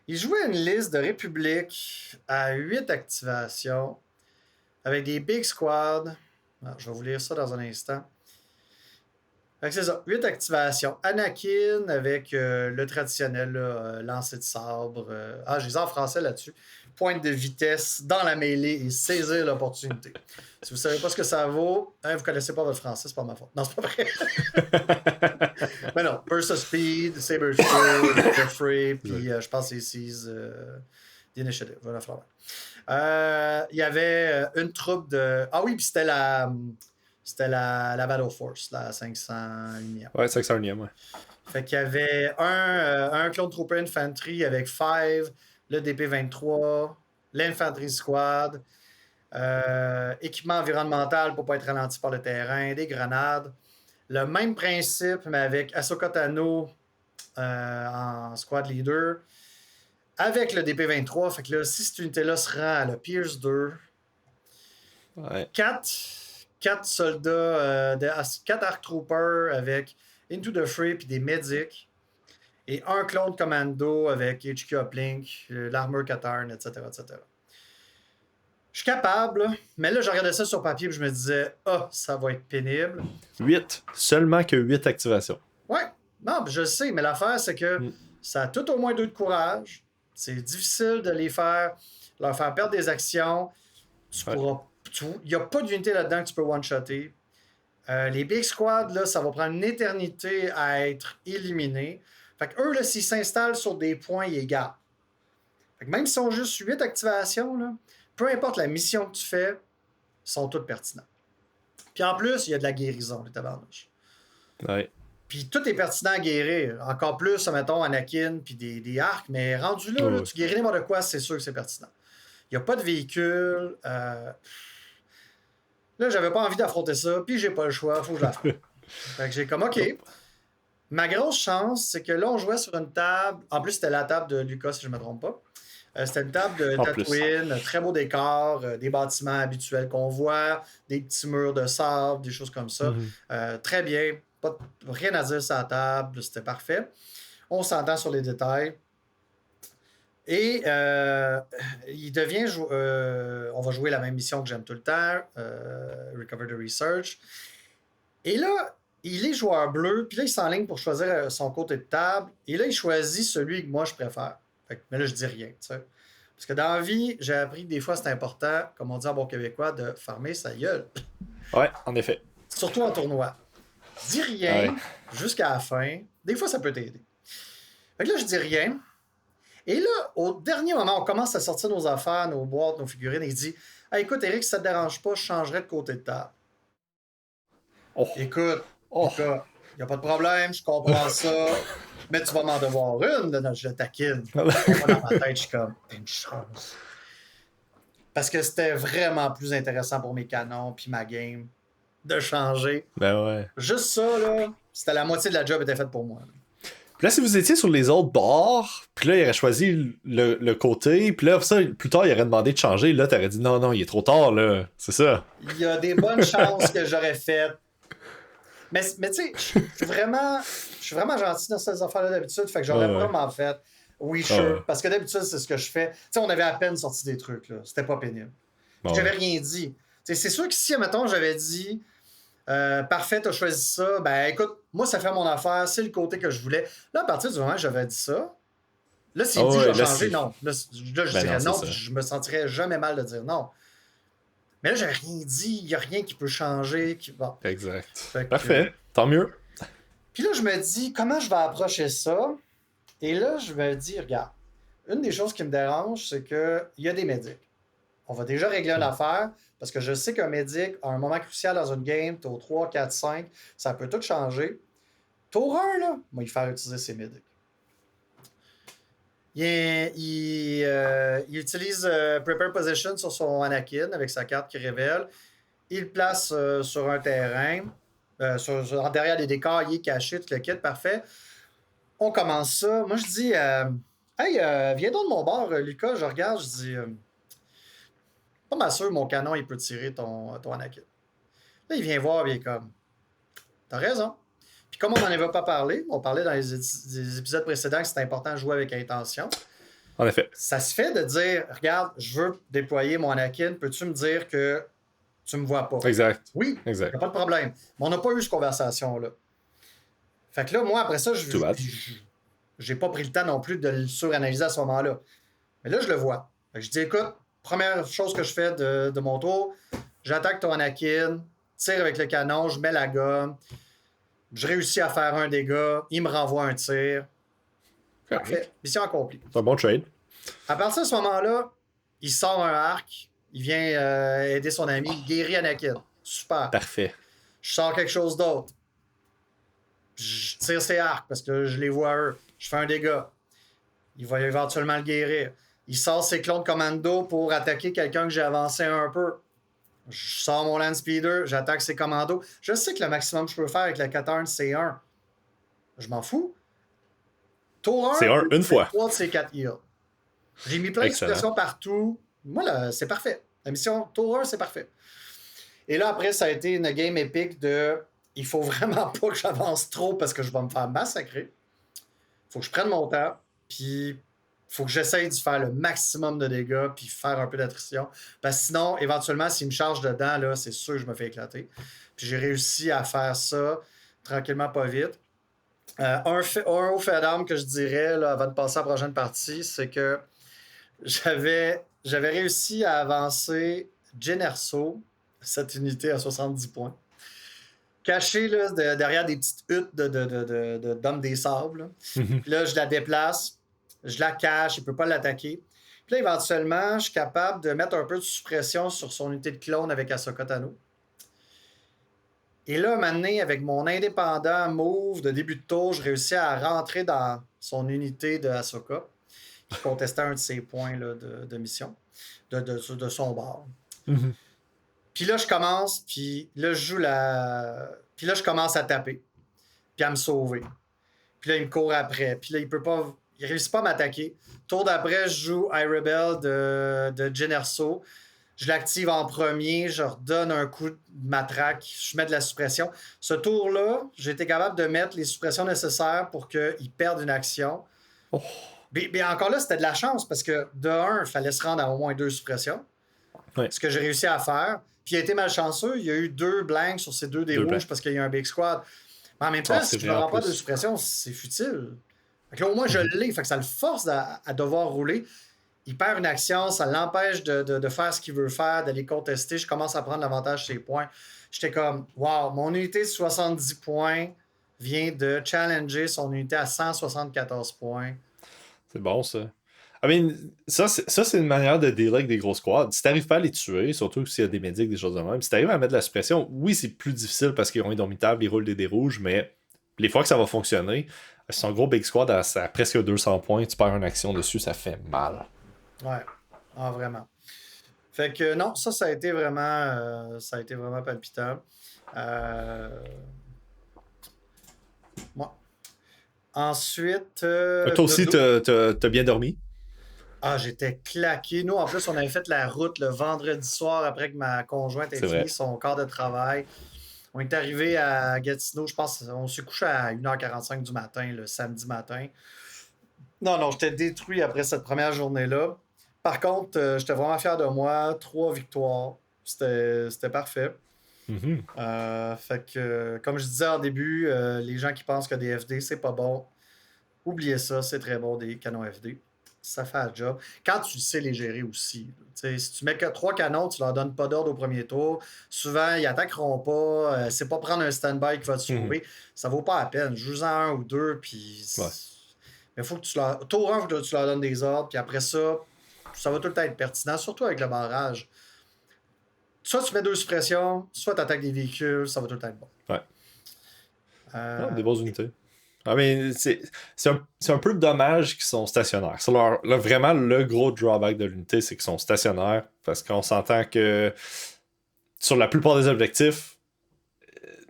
A: Il jouait une liste de République à 8 activations avec des big squads. Je vais vous lire ça dans un instant. Fait que c'est ça, 8 activations. Anakin avec le traditionnel lancer de sabre. Je les ai en français là-dessus. Pointe de vitesse dans la mêlée et saisir l'opportunité. Si vous ne savez pas ce que ça vaut, vous ne connaissez pas votre français, c'est pas ma faute. Non, c'est pas vrai. Mais non, Burst of Speed, Saber Show, The Free, puis je pense que c'est Seize d'Initiative. Voilà, il y avait une troupe de. Ah oui, puis c'était la Battle Force, la 501e.
B: Ouais, 501e, ouais.
A: Fait qu'il y avait un Clone Trooper Infantry avec 5, le DP-23, l'Infantry Squad, équipement environnemental pour ne pas être ralenti par le terrain, des grenades. Le même principe, mais avec Ahsoka Tano en squad leader, avec le DP-23. Fait que là, si cette unité-là se rend à la Pierce 2,
B: ouais.
A: 4 soldats, 4 Arc Troopers avec Into the Fray puis des Medics. Et un clone commando avec HQ Uplink, l'armure Katarn, etc., etc. Je suis capable, mais là, je regardais ça sur papier et je me disais, ça va être pénible.
B: 8. Seulement que 8 activations.
A: Ouais, non, je le sais, mais l'affaire, c'est que ça a tout au moins 2 de courage. C'est difficile de leur faire perdre des actions. Il n'y a pas d'unité là-dedans que tu peux one-shotter. Les Big Squads, là, ça va prendre une éternité à être éliminé. Fait qu'eux, là, s'ils s'installent sur des points, ils gardent. Fait que même s'ils ont juste 8 activations, là, peu importe la mission que tu fais, ils sont toutes pertinentes. Puis en plus, il y a de la guérison, les tabarnouches.
B: Ouais.
A: Puis tout est pertinent à guérir. Encore plus, mettons, Anakin, puis des arcs. Mais rendu là, là, tu guéris n'importe quoi, c'est sûr que c'est pertinent. Il n'y a pas de véhicule. Là, j'avais pas envie d'affronter ça, puis j'ai pas le choix, faut que je l'affronte. Fait que j'ai comme, OK. Ma grosse chance, c'est que là, on jouait sur une table. En plus, c'était la table de Lucas, si je ne me trompe pas. C'était une table de Tatooine, très beau décor, des bâtiments habituels qu'on voit, des petits murs de sable, des choses comme ça. Très bien. Rien à dire sur la table, c'était parfait. On s'entend sur les détails. Et il devient. On va jouer la même mission que j'aime tout le temps, Recover the Research. Et là, il est joueur bleu, puis là, il s'enligne pour choisir son côté de table. Et là, il choisit celui que moi, je préfère. Mais là, je dis rien, tu sais. Parce que dans la vie, j'ai appris que des fois, c'est important, comme on dit en bon québécois, de fermer sa gueule.
B: Ouais, en effet.
A: Surtout en tournoi. Dis rien jusqu'à la fin. Des fois, ça peut t'aider. Fait que là, je dis rien. Et là, au dernier moment, on commence à sortir nos affaires, nos boîtes, nos figurines. Et il dit hey, écoute, Eric, si ça te dérange pas, je changerais de côté de table.
B: Oh.
A: Écoute,
B: Oh.
A: il n'y a pas de problème, je comprends ça. Mais tu vas m'en devoir une, là, je le taquine. Moi, dans ma tête, je suis comme, t'as une chance. Parce que c'était vraiment plus intéressant pour mes canons puis ma game de changer.
B: Ben ouais.
A: Juste ça, là, c'était la moitié de la job était faite pour moi. Là.
B: Puis là, si vous étiez sur les autres bords, puis là, il aurait choisi le côté, puis là, ça, plus tard, il aurait demandé de changer, là, t'aurais dit non, il est trop tard, là. C'est ça.
A: Il y a des bonnes chances que j'aurais fait. Mais tu sais, je suis vraiment gentil dans ces affaires-là d'habitude, fait que j'aurais vraiment fait. Oui, sure. Parce que d'habitude, c'est ce que je fais. Tu sais, on avait à peine sorti des trucs, là. C'était pas pénible. J'avais rien dit. T'sais, c'est sûr que si, mettons, j'avais dit parfait, t'as choisi ça, ben écoute, moi, ça fait mon affaire, c'est le côté que je voulais. Là, à partir du moment où j'avais dit ça, là, s'il dit je vais changer, non. Là, je dirais non, je me sentirais jamais mal de dire non. Mais là, j'avais rien dit, il n'y a rien qui peut changer. Bon.
B: Exact. Parfait, tant mieux.
A: Puis là, je me dis, comment je vais approcher ça? Et là, je me dis, regarde, une des choses qui me dérange, c'est qu'il y a des médics. On va déjà régler une affaire, parce que je sais qu'un médic, à un moment crucial dans une game, tour 3, 4, 5, ça peut tout changer. Tour 1, là, moi, il faire utiliser ses médics. Il utilise Prepare Position sur son Anakin avec sa carte qui révèle. Il le place sur un terrain, derrière les décors, il est caché, tout le kit, parfait. On commence ça. Moi, je dis hey, viens donc de mon bord, Lucas. Je regarde, je dis pas mal sûr, mon canon, il peut tirer ton Anakin. Là, il vient voir, il est comme t'as raison. Puis comme on n'en avait pas parlé, on parlait dans les épisodes précédents que c'était important de jouer avec intention.
B: En effet.
A: Ça se fait de dire regarde, je veux déployer mon Anakin, peux-tu me dire que tu me vois pas?
B: Exact.
A: Oui, il n'y a pas de problème. Mais on n'a pas eu cette conversation-là. Fait que là, moi, après ça, j'ai pas pris le temps non plus de le suranalyser à ce moment-là. Mais là, je le vois. Fait que je dis, écoute, première chose que je fais de mon tour, j'attaque ton Anakin, tire avec le canon, je mets la gomme, je réussis à faire un dégât, il me renvoie un tir. Parfait. Mission accomplie.
B: C'est un bon trade.
A: À partir de ce moment-là, il sort un arc, il vient aider son ami, il guérit Anakin. Super.
B: Parfait.
A: Je sors quelque chose d'autre. Je tire ses arcs parce que je les vois eux. Je fais un dégât. Il va éventuellement le guérir. Il sort ses clones commando pour attaquer quelqu'un que j'ai avancé un peu. Je sors mon land speeder, j'attaque ses commandos. Je sais que le maximum que je peux faire avec la Katarn, c'est 1. Je m'en fous. Tour 1,
B: c'est 1 une fois.
A: 3 de ces 4 heals. J'ai mis plein de situations partout. Moi, là, c'est parfait. La mission Tour 1, c'est parfait. Et là, après, ça a été une game épique de il faut vraiment pas que j'avance trop parce que je vais me faire massacrer. Il faut que je prenne mon temps, puis il faut que j'essaye de faire le maximum de dégâts, puis faire un peu d'attrition. Parce que sinon, éventuellement, s'il me charge dedans, là, c'est sûr que je me fais éclater. Puis j'ai réussi à faire ça tranquillement, pas vite. Un haut fait d'armes que je dirais, là, avant de passer à la prochaine partie, c'est que j'avais réussi à avancer Generso, cette unité à 70 points. Caché là, derrière des petites huttes d'hommes des sables. Puis là, je la déplace, je la cache, il ne peut pas l'attaquer. Puis là, éventuellement, je suis capable de mettre un peu de suppression sur son unité de clone avec Ahsoka Tano. Et là, maintenant, avec mon indépendant move de début de tour, je réussis à rentrer dans son unité de Ahsoka, qui contestait un de ses points là, de mission, de son bord. Puis là, je commence, puis là, puis là, je commence à taper, puis à me sauver. Puis là, il me court après. Puis là, il réussit pas à m'attaquer. Tour d'après, je joue iRebel de Generso. Je l'active en premier, je redonne un coup de matraque, je mets de la suppression. Ce tour-là, j'ai été capable de mettre les suppressions nécessaires pour qu'il perde une action. Mais encore là, c'était de la chance, parce que de 1, il fallait se rendre à au moins 2 suppressions. Ce que j'ai réussi à faire. Puis il a été malchanceux, il y a eu 2 blanks sur ces 2 des
B: Deux
A: rouges
B: blancs.
A: parce qu'il y a un big squad. Mais en même temps, si
B: C'est
A: je
B: vrai
A: ne
B: en
A: rends pas de
B: plus.
A: suppression, c'est futile. Fait que là, au moins, je l'ai. Fait que ça le force à devoir rouler. Il perd une action, ça l'empêche de faire ce qu'il veut faire, d'aller contester. Je commence à prendre l'avantage sur ses points. J'étais comme, wow, mon unité de 70 points vient de challenger son unité à 174 points.
B: C'est bon, ça. I mean, c'est une manière de dealer avec des gros squads. Si t'arrives pas à les tuer, surtout s'il y a des médics, des choses de même, si t'arrives à mettre de la suppression, oui, c'est plus difficile parce qu'ils ont indomitable, ils roulent des dés rouges, mais les fois que ça va fonctionner, si ton gros big squad à presque 200 points, tu perds une action dessus, ça fait mal.
A: Ouais, ah, vraiment. Fait que non, ça a été vraiment palpitant. Euh, ouais. Ensuite,
B: Toi aussi, t'as bien dormi?
A: j'étais claqué. Nous, en plus, on avait fait la route le vendredi soir après que ma conjointe ait
B: C'est
A: fini
B: vrai.
A: son quart de travail. On est arrivé à Gatineau, je pense, on s'est couché à 1h45 du matin, le samedi matin. Non, non, j'étais détruit après cette première journée-là. Par contre, j'étais vraiment fier de moi. 3 victoires. C'était parfait.
B: Mhm.
A: Fait que, comme je disais en début, les gens qui pensent que des FD, c'est pas bon, oubliez ça, c'est très bon des canons FD. Ça fait un job. Quand tu sais les gérer aussi. Si tu mets que 3 canons, tu leur donnes pas d'ordre au premier tour. Souvent, ils attaqueront pas. C'est pas prendre un stand-by qui va te
B: Mhm.
A: sauver. Ça vaut pas la peine. Joue-en un ou deux, puis.
B: Ouais.
A: Mais faut que tu leur. Tour 1, faut que tu leur donnes des ordres, puis après ça, ça va tout le temps être pertinent, surtout avec le barrage. Soit tu mets 2 suppressions, soit tu attaques des véhicules, ça va tout le temps être bon.
B: Ouais. Ah, des
A: Euh,
B: bonnes unités. Ah, mais c'est un peu dommage qu'ils sont stationnaires. C'est vraiment le gros drawback de l'unité, c'est qu'ils sont stationnaires. Parce qu'on s'entend que sur la plupart des objectifs,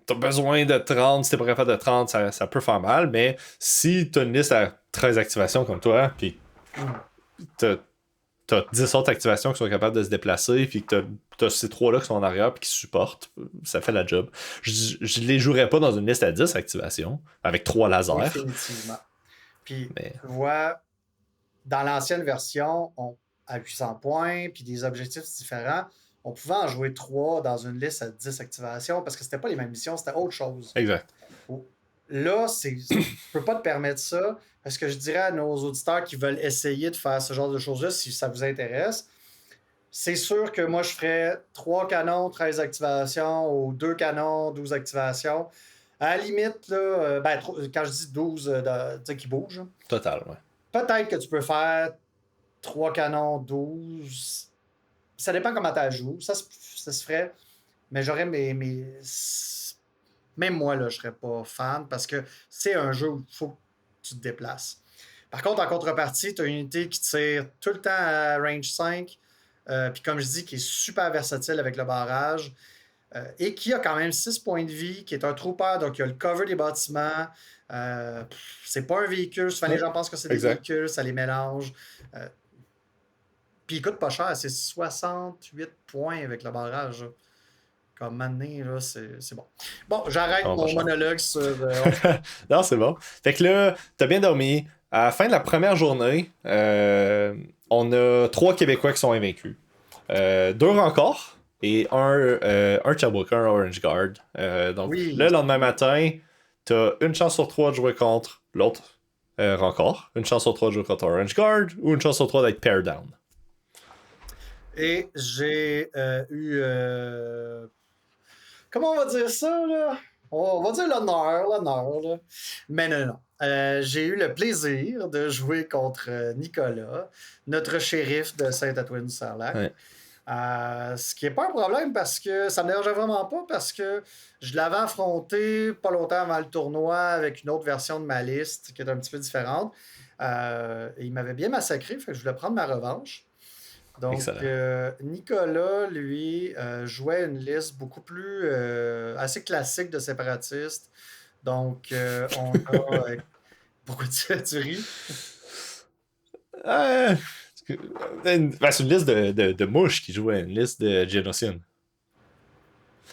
B: t'as besoin de 30. Si t'es pas capable de 30, ça peut faire mal. Mais si t'as une liste à 13 activations comme toi, puis t'as, t'as 10 autres activations qui sont capables de se déplacer, puis que t'as ces 3-là qui sont en arrière puis qui supportent, ça fait la job. Je les jouerais pas dans une liste à 10 activations, avec 3 lasers.
A: Définitivement. Puis,
B: Mais
A: tu vois, dans l'ancienne version, à 800 points, puis des objectifs différents, on pouvait en jouer 3 dans une liste à 10 activations parce que c'était pas les mêmes missions, c'était autre chose.
B: exact.
A: Là, tu peux pas te permettre ça parce que je dirais à nos auditeurs qui veulent essayer de faire ce genre de choses-là, si ça vous intéresse, c'est sûr que moi, je ferais 3 canons, 13 activations ou 2 canons, 12 activations. À la limite, là, quand je dis 12, tu sais, qui bougent,
B: Total, ouais.
A: peut-être que tu peux faire 3 canons, 12. Ça dépend comment tu la joues. Ça se ferait. Mais j'aurais même moi, là, je serais pas fan parce que c'est un jeu où il faut que tu te déplaces. Par contre, en contrepartie, tu as une unité qui tire tout le temps à range 5. Puis comme je dis, qui est super versatile avec le barrage. Et qui a quand même 6 points de vie, qui est un trooper, donc il a le cover des bâtiments. C'est pas un véhicule. Souvent, les
B: Ouais,
A: gens pensent que c'est des
B: exact.
A: véhicules, ça les mélange. Puis il coûte pas cher, c'est 68 points avec le barrage. Comme maintenant, là, c'est bon. Bon, j'arrête
B: Non, pas
A: mon
B: cher.
A: monologue sur.
B: Non, c'est bon. Fait que là, t'as bien dormi. À la fin de la première journée, on a 3 Québécois qui sont invaincus. 2 encore et un Sherbrooke, un Orange Guard. Donc,
A: Oui,
B: le lendemain matin, t'as une chance sur 3 de jouer contre l'autre Rancor, une chance sur 3 de jouer contre Orange Guard ou une chance sur 3 d'être pair down.
A: et j'ai eu. Comment on va dire ça, là? On va dire l'honneur, là. Mais non, non. J'ai eu le plaisir de jouer contre Nicolas, notre shérif de Saint-Atouin-du-Sarlac.
B: Ouais.
A: Ce qui n'est pas un problème parce que ça me dérangeait vraiment pas parce que je l'avais affronté pas longtemps avant le tournoi avec une autre version de ma liste qui est un petit peu différente. Et il m'avait bien massacré, fait que je voulais prendre ma revanche. Donc,
B: Excellent.
A: Nicolas, lui, jouait une liste beaucoup plus assez classique de séparatistes. Donc, on a. Pourquoi tu ris?
B: Euh, c'est une liste de mouches qui joue à une liste de génocide.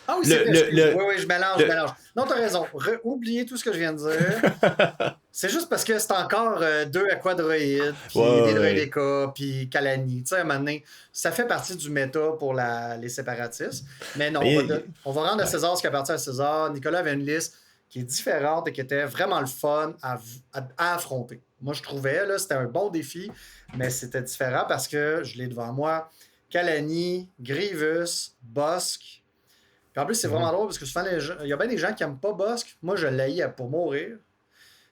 A: Ah oui, c'est
B: Le,
A: vrai,
B: le,
A: excuse.
B: le,
A: Oui, oui, je mélange, je
B: le...
A: mélange. Non, t'as raison. Oubliez tout ce que je viens de dire. C'est juste parce que c'est encore deux aquadroïdes, puis
B: Ouais,
A: des
B: ouais.
A: droïdeka, puis Kalani. Tu sais, à un moment donné, ça fait partie du méta pour les séparatistes. Mais non,
B: Mais,
A: on va rendre à
B: ouais.
A: César ce qui appartient à César. Nicolas avait une liste qui est différente et qui était vraiment le fun à affronter. Moi, je trouvais, là, c'était un bon défi, mais c'était différent parce que je l'ai devant moi. Kalani, Grievous, Bossk. Puis en plus, c'est vraiment
B: Mhm.
A: drôle parce que souvent, il y a bien des gens qui n'aiment pas Bossk. Moi, je l'haïs pour mourir.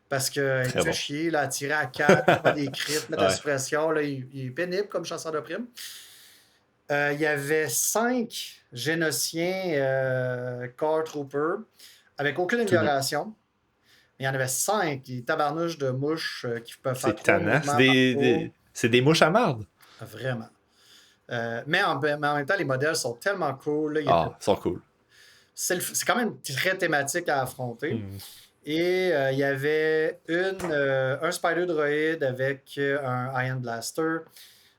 A: Parce qu'il te
B: Très
A: fait
B: bon.
A: chier, là, à tirer à 4, pas des crits, mettre la
B: Ouais.
A: suppression, là, il est pénible comme chasseur de primes. Il y avait 5 génociens Core Troopers avec aucune
B: Tout nu.
A: amélioration. Il y en avait 5 des tabarnouches de mouches qui peuvent faire
B: C'est
A: 3
B: tannant.
A: mouvements par tour.
B: C'est des mouches à marde.
A: Vraiment. Mais en même temps, les modèles sont tellement cool. Là,
B: Ah, ils sont cool.
A: c'est quand même très thématique à affronter.
B: Mhm.
A: Et il y avait un Spider Droid avec un Iron Blaster,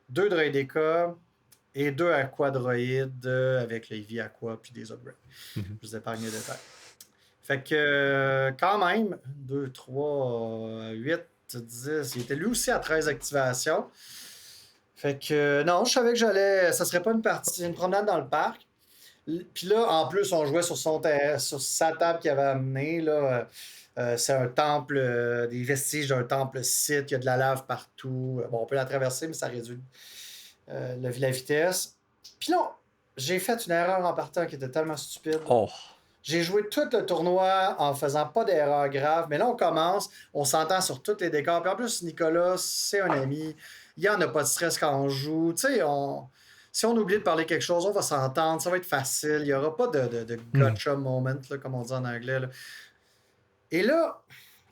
A: 2 Droideka et 2 Aqua Droid avec les vie Aqua puis des upgrades.
B: Mhm.
A: Je vous épargne les détails. Fait que quand même, 2, 3, 8, 10. Il était lui aussi à 13 activations. Fait que non, je savais que ça serait pas une promenade dans le parc. Puis là, en plus, on jouait sur sur sa table qu'il avait amenée. Là, c'est un temple, des vestiges d'un temple Sith. Il y a de la lave partout. Bon, on peut la traverser, mais ça réduit la vitesse. Puis là, j'ai fait une erreur en partant qui était tellement stupide.
B: Oh.
A: J'ai joué tout le tournoi en faisant pas d'erreur grave, mais là, on commence, on s'entend sur tous les décors. Puis en plus, Nicolas, c'est un ami. Il n'y en a pas de stress quand on joue. Tu sais, si on oublie de parler quelque chose, on va s'entendre. Ça va être facile. Il n'y aura pas de
B: Mhm.
A: gotcha moment, là, comme on dit en anglais. Là. Et là,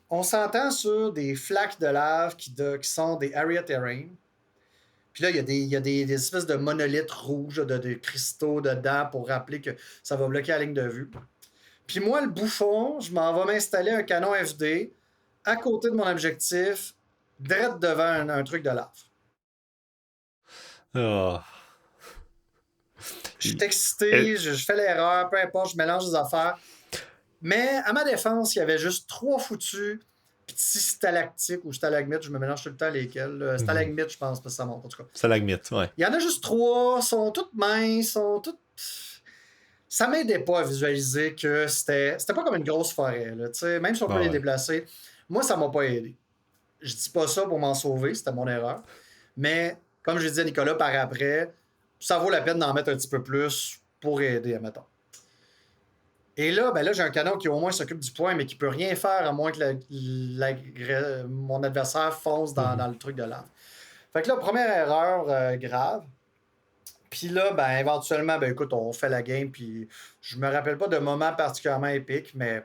A: on s'entend sur des flaques de lave qui sont des area terrain. Puis là, il y a des espèces de monolithes rouges, de cristaux dedans pour rappeler que ça va bloquer la ligne de vue. Puis moi, le bouffon, je m'en vais m'installer un canon FD à côté de mon objectif, direct devant un truc de lave.
B: Ah.
A: Je suis
B: Euh,
A: excité, je fais l'erreur, peu importe, je mélange les affaires. Mais à ma défense, il y avait juste 3 foutus petits stalactiques ou stalagmites, je me mélange tout le temps lesquels.
B: mhm.
A: Stalagmites, je pense, parce que ça monte en tout cas.
B: Stalagmite, ouais.
A: Il y en a juste 3, sont toutes minces, sont toutes. Ça m'aidait pas à visualiser que c'était pas comme une grosse forêt. Là, même si on peut
B: Ah
A: les
B: ouais.
A: déplacer, moi, ça m'a pas aidé. Je dis pas ça pour m'en sauver, c'était mon erreur. Mais comme je dit à Nicolas par après, ça vaut la peine d'en mettre un petit peu plus pour aider, admettons. Et là, ben là, j'ai un canon qui au moins s'occupe du point, mais qui peut rien faire à moins que mon adversaire fonce
B: Mhm.
A: dans le truc de lave. Fait que là, première erreur grave. Puis là, ben éventuellement, ben écoute, on fait la game, puis je me rappelle pas de moment particulièrement épique, mais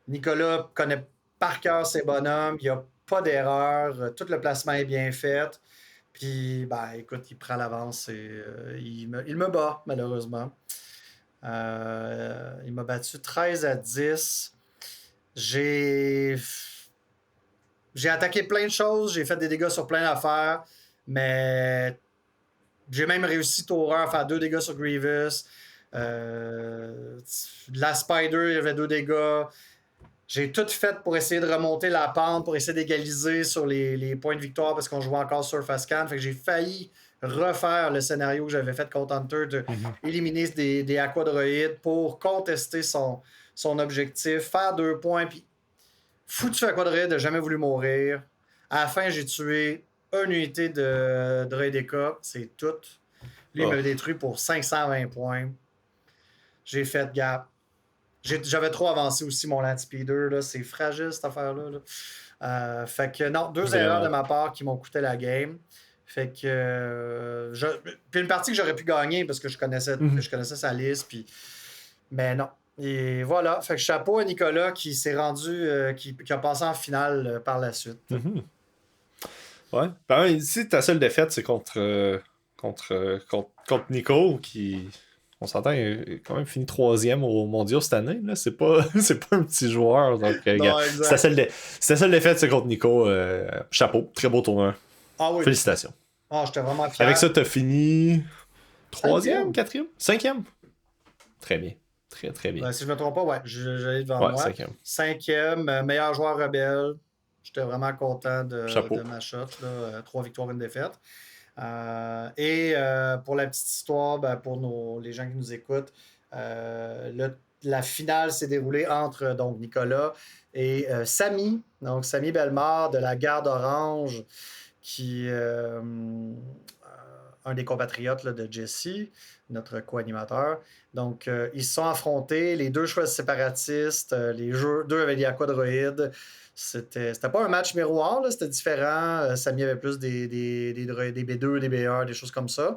A: Nicolas connaît par cœur ses bonhommes, il n'y a pas d'erreur, tout le placement est bien fait. Puis, ben, écoute, il prend l'avance et il me bat, malheureusement. Il m'a battu 13-10. J'ai, j'ai attaqué plein de choses, j'ai fait des dégâts sur plein d'affaires, mais j'ai même réussi tour 1 à faire 2 dégâts sur Grievous. La Spider, il y avait 2 dégâts. J'ai tout fait pour essayer de remonter la pente, pour essayer d'égaliser sur les points de victoire parce qu'on jouait encore sur Fascan. Fait que j'ai failli refaire le scénario que j'avais fait contre Hunter de
B: Mhm.
A: éliminer des aquadroïdes pour contester son objectif, faire 2 points, puis foutu aquadroïde n'a jamais voulu mourir. À la fin, j'ai tué une unité de droïdeka, c'est tout. Lui, il
B: Oh.
A: m'a détruit pour 520 points. J'ai fait gap. J'avais trop avancé aussi mon land speeder, là. C'est fragile cette affaire-là. Là. Fait que non, 2 erreurs de
B: Vraiment.
A: ma part qui m'ont coûté la game. Fait que puis une partie que j'aurais pu gagner parce que
B: Mhm.
A: je connaissais sa liste. Puis... Mais non. Et voilà. Fait que chapeau à Nicolas qui s'est rendu, qui a passé en finale par la suite.
B: Mhm. Ouais. Ben, ici, ta seule défaite, c'est contre Nico, qui, on s'entend, il a quand même fini troisième au mondial cette année. Là. C'est pas, c'est pas un petit joueur. Donc, gars,
A: Non, exact.
B: c'est ta seule défaite, c'est contre Nico. Chapeau. Très beau tournoi.
A: Ah oui.
B: Félicitations.
A: Ah, j'étais vraiment
B: Avec
A: fier.
B: ça, t'as fini troisième,
A: 5e.
B: quatrième, cinquième. Très bien. Très, très bien.
A: Si je me trompe pas, ouais, j'allais devant
B: Ouais,
A: moi.
B: cinquième.
A: 5e, meilleur joueur rebelle. J'étais vraiment content de
B: Chapeau.
A: ma shot, là, 3 victoires, une défaite. Pour la petite histoire, ben, pour les gens qui nous écoutent, la finale s'est déroulée entre donc, Nicolas et Samy. Donc, Samy Bellemare de la Garde Orange, qui un des compatriotes là, de Jesse, notre co-animateur. Donc, ils se sont affrontés, les deux choix séparatistes, les deux avaient des aquadroïdes. C'était pas un match miroir, là, c'était différent. Samy avait plus des B2, des B1, des choses comme ça.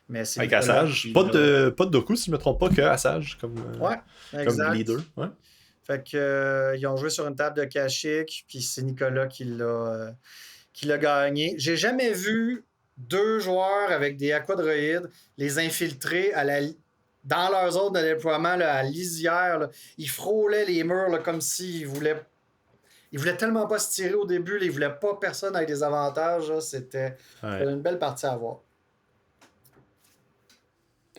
A: Mais c'est
B: Avec
A: Nicolas
B: Assage.
A: qui
B: Pas
A: l'a.
B: de Doku, si je ne me trompe pas, que Assage
A: Ouais,
B: comme
A: exact.
B: leader. Ouais.
A: Fait que, ils ont joué sur une table de Kashyyyk, puis c'est Nicolas qui l'a gagné. J'ai jamais vu deux joueurs avec des aquadroïdes les infiltrer dans leur zone de déploiement là, à lisière. Là. Ils frôlaient les murs là, comme s'ils voulaient. Ils voulaient tellement pas se tirer au début, là, ils voulaient pas personne avec des avantages. Là. C'était
B: Ouais.
A: une belle partie à voir.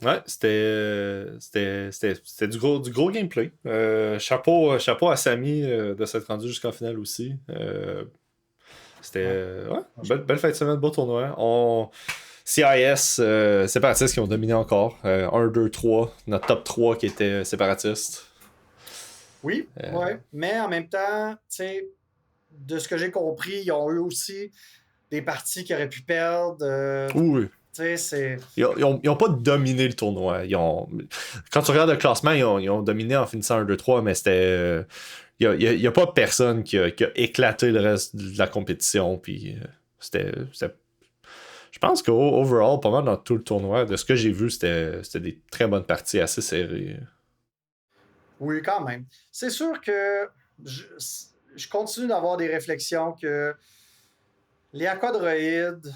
B: Ouais, c'était du gros gameplay. Chapeau à Samy de s'être rendu jusqu'en finale aussi.
A: Ouais.
B: Ouais, belle fin de semaine, beau tournoi. CIS, séparatistes qui ont dominé encore. 1, 2, 3. Notre top 3 qui était séparatiste.
A: Oui, ouais. Mais en même temps, tu sais, de ce que j'ai compris, ils ont eu aussi des parties qu'ils auraient pu perdre.
B: Oui.
A: Tu sais, c'est.
B: Ils ont pas dominé le tournoi. Quand tu regardes le classement, ils ont dominé en finissant 1, 2, 3, mais c'était. Il y a pas personne qui a éclaté le reste de la compétition. Puis je pense qu'overall, pas mal dans tout le tournoi, de ce que j'ai vu, c'était des très bonnes parties assez serrées.
A: Oui, quand même. C'est sûr que je, je continue d'avoir des réflexions que les aquadroïdes,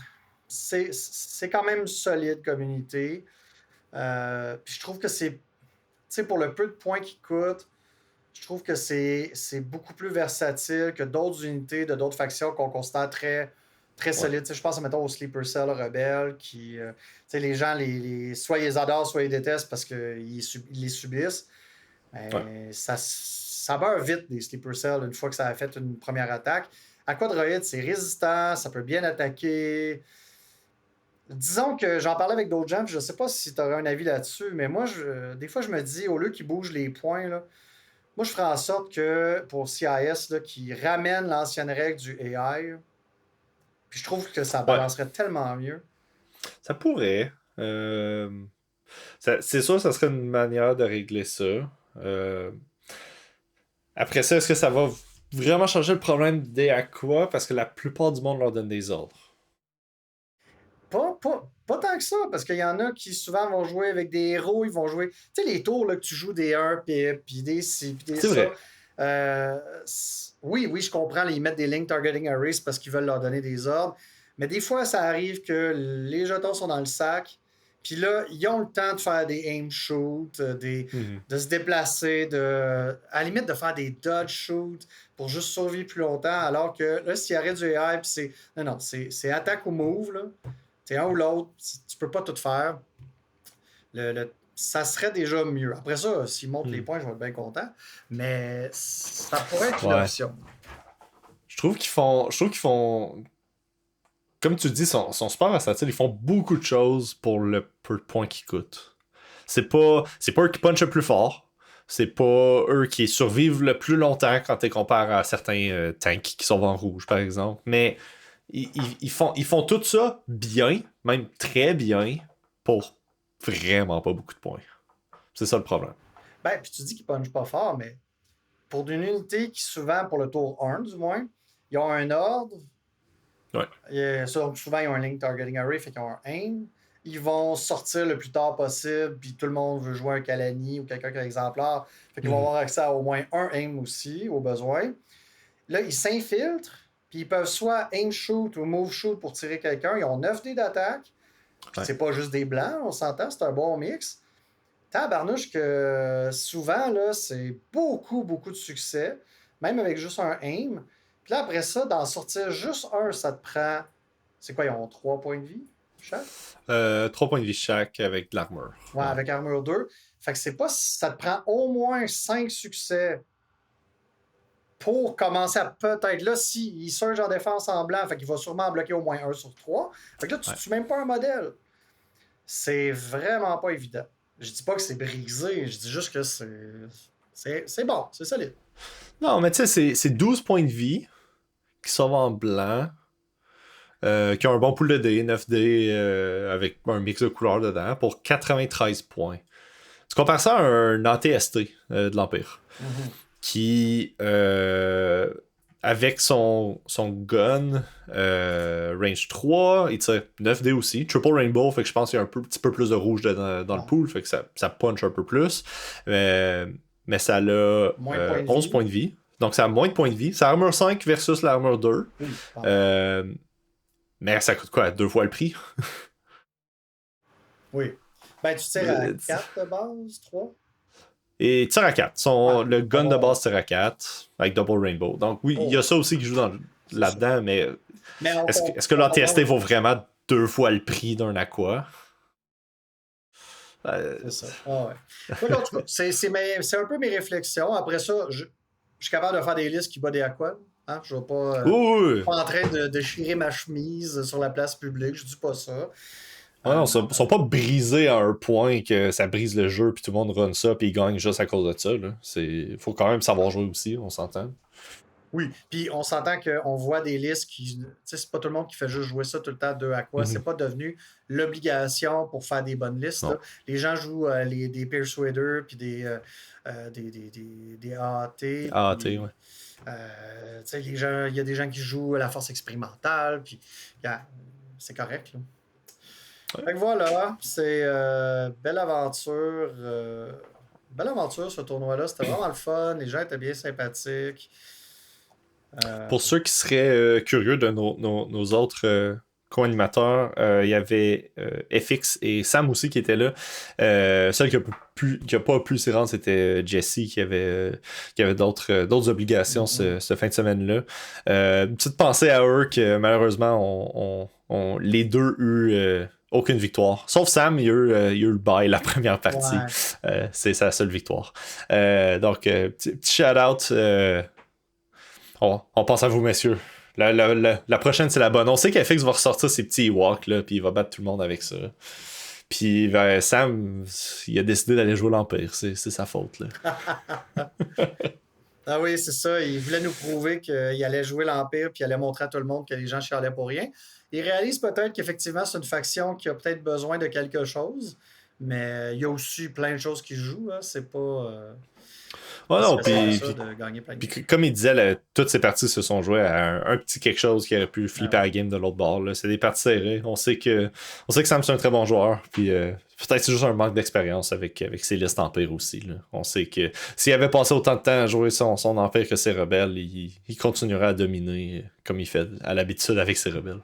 A: c'est quand même une solide communauté. Puis je trouve que tu sais, pour le peu de points qu'ils coûtent, je trouve que c'est beaucoup plus versatile que d'autres unités de d'autres factions qu'on considère très
B: Ouais.
A: solides. Tu sais, je pense, mettons, au Sleeper Cell Rebelle, qui, tu sais, les gens, soit ils les adorent, soit ils détestent parce qu'ils ils les subissent.
B: Ouais.
A: Ben, ça meurt vite des Sleeper Cells une fois que ça a fait une première attaque. Aquadroid, c'est résistant, ça peut bien attaquer. Disons que j'en parlais avec d'autres gens, puis je ne sais pas si tu aurais un avis là-dessus, mais moi, des fois, je me dis, au lieu qu'ils bougent les points, là, moi, je ferais en sorte que pour CIS, qu'ils ramènent l'ancienne règle du AI. Puis je trouve que ça
B: Ouais.
A: balancerait tellement mieux.
B: Ça pourrait. C'est sûr, ça serait une manière de régler ça. Euh, Après ça, est-ce que ça va vraiment changer le problème des Aqua? Parce que la plupart du monde leur donne des ordres.
A: Pas tant que ça, parce qu'il y en a qui souvent vont jouer avec des héros, ils vont jouer. Tu sais, les tours là, que tu joues des 1, puis des ci, puis des
B: C'est
A: ça.
B: vrai.
A: Oui, oui, je comprends, ils mettent des link targeting arrays parce qu'ils veulent leur donner des ordres. Mais des fois, ça arrive que les jetons sont dans le sac, puis là, ils ont le temps de faire des aim shoots,
B: Mhm.
A: de se déplacer, à la limite de faire des dodge shoots pour juste survivre plus longtemps, alors que là, s'il y aurait du AI, puis c'est. Non, non, c'est attaque ou move, là. C'est un ou l'autre, tu peux pas tout faire. Ça serait déjà mieux. Après ça, s'ils montent les
B: Mhm.
A: points, je vais être bien content. Mais ça pourrait être une
B: Ouais.
A: option.
B: Je trouve qu'ils font. Comme tu dis, sont super versatiles. Ils font beaucoup de choses pour le peu de points qu'ils coûtent. C'est pas eux qui punchent le plus fort. C'est pas eux qui survivent le plus longtemps quand tu compares à certains tanks qui sont en rouge, par exemple. Mais ils font tout ça bien, même très bien, pour vraiment pas beaucoup de points. C'est ça le problème.
A: Ben, puis tu dis qu'ils ne punchent pas fort, mais pour une unité qui, souvent, pour le tour 1 du moins, ils ont un ordre.
B: Ouais.
A: Donc, souvent, ils ont un link targeting array, fait qu'ils ont un aim. Ils vont sortir le plus tard possible, puis tout le monde veut jouer un Kalani ou quelqu'un qui est exemplaire. Fait qu'ils vont
B: Mhm.
A: avoir accès à au moins un aim aussi, au besoin. Là, ils s'infiltrent, puis ils peuvent soit aim shoot ou move shoot pour tirer quelqu'un. Ils ont 9 dés d'attaque. Puis
B: Ouais.
A: c'est pas juste des blancs, on s'entend, c'est un bon mix. Tabarnouche que souvent, là, c'est beaucoup, beaucoup de succès, même avec juste un aim. Puis là, après ça, d'en sortir juste un, ça te prend. C'est quoi, ils ont 3 points de vie chaque?
B: 3 points de vie chaque avec de l'armure.
A: Ouais,
B: Ouais.
A: avec armure 2. Fait que c'est pas. Ça te prend au moins 5 succès pour commencer à peut-être là, s'il surge en défense en blanc, fait qu'il va sûrement bloquer au moins 1 sur 3. Fait que là, tu ne tues même pas un modèle. C'est vraiment pas évident. Je dis pas que c'est brisé, je dis juste que c'est bon, c'est solide.
B: Non, mais tu sais, c'est 12 points de vie qui sont en blanc, qui ont un bon pool de dés, 9 dés avec un mix de couleurs dedans, pour 93 points. Tu compares ça à un ATST de l'Empire, qui, avec son gun range 3, il tire 9 dés aussi. Triple Rainbow, fait que je pense qu'il y a un petit peu plus de rouge dans le pool, fait que ça punch un peu plus. Mais ça a 11 points de vie. Donc ça a moins de points de vie. C'est armure 5 versus l'armure 2. Mais ça coûte quoi? 2 fois le prix?
A: Oui. Ben, tu tires à 4 de base, 3?
B: Et tire à 4. Le gun de base tire à 4 avec Double Rainbow. Donc oui, il y a ça aussi qui joue là-dedans, mais est-ce que l'ATST vaut vraiment 2 fois le prix d'un Aqua?
A: C'est ça. Ah ouais. En tout cas, c'est un peu mes réflexions. Après ça, je suis capable de faire des listes qui battent des Aqua. Hein? Je ne vais pas, pas en train de déchirer ma chemise sur la place publique. Je dis pas ça.
B: Non, ils sont pas brisés à un point que ça brise le jeu, puis tout le monde run ça, puis il gagne juste à cause de ça. Il faut quand même savoir jouer aussi, on s'entend.
A: Oui, puis on s'entend qu'on voit des listes qui. Tu sais, c'est pas tout le monde qui fait juste jouer ça tout le temps 2 Aqua. C'est pas devenu l'obligation pour faire des bonnes listes. Là. Les gens jouent des Persuader, puis des AAT.
B: AAT, ouais.
A: Il y a des gens qui jouent à la force expérimentale, puis c'est correct. Là. Fait que voilà, c'est belle aventure. Belle aventure ce tournoi-là. C'était vraiment le fun. Les gens étaient bien sympathiques.
B: Pour ceux qui seraient curieux de nos autres co-animateurs, il y avait FX et Sam aussi qui étaient là. Celle qui n'a pas pu s'y rendre, c'était Jessie qui avait d'autres obligations ce fin de semaine-là. Une petite pensée à eux que malheureusement, les deux eu aucune victoire. Sauf Sam, il a eu le bye la première partie. Ouais. C'est sa seule victoire. Donc, petit shout-out. On pense à vous, messieurs. La prochaine, c'est la bonne. On sait qu'FX va ressortir ses petits Ewoks, là, puis il va battre tout le monde avec ça. Puis Sam, il a décidé d'aller jouer l'Empire. C'est sa faute. Là.
A: Ah oui, c'est ça. Il voulait nous prouver qu'il allait jouer l'Empire, puis il allait montrer à tout le monde que les gens chialaient pour rien. Il réalise peut-être qu'effectivement, c'est une faction qui a peut-être besoin de quelque chose, mais il y a aussi plein de choses qui jouent. Hein. C'est pas...
B: Oh non, puis comme il disait, toutes ces parties se sont jouées à un petit quelque chose qui aurait pu flipper la game de l'autre bord. Là. C'est des parties serrées. On sait que Sam c'est un très bon joueur. Puis peut-être c'est juste un manque d'expérience avec ses listes Empire aussi. Là. On sait que s'il avait passé autant de temps à jouer son Empire que ses rebelles, il continuerait à dominer comme il fait à l'habitude avec ses rebelles.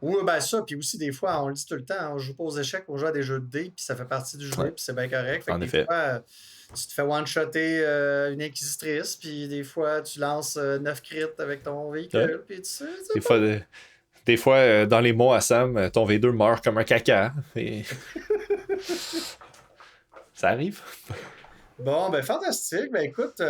A: Oui, ben ça, puis aussi des fois, on le dit tout le temps, on joue pas aux échecs, on joue à des jeux de dés, puis ça fait partie du jeu, puis c'est bien correct. Fait que des fois, tu te fais one-shotter une inquisitrice, puis des fois, tu lances 9 crits avec ton véhicule, puis tu sais.
B: Des fois, dans les mots à Sam, ton V2 meurt comme un caca. Et... ça arrive.
A: Bon, ben fantastique. Ben écoute,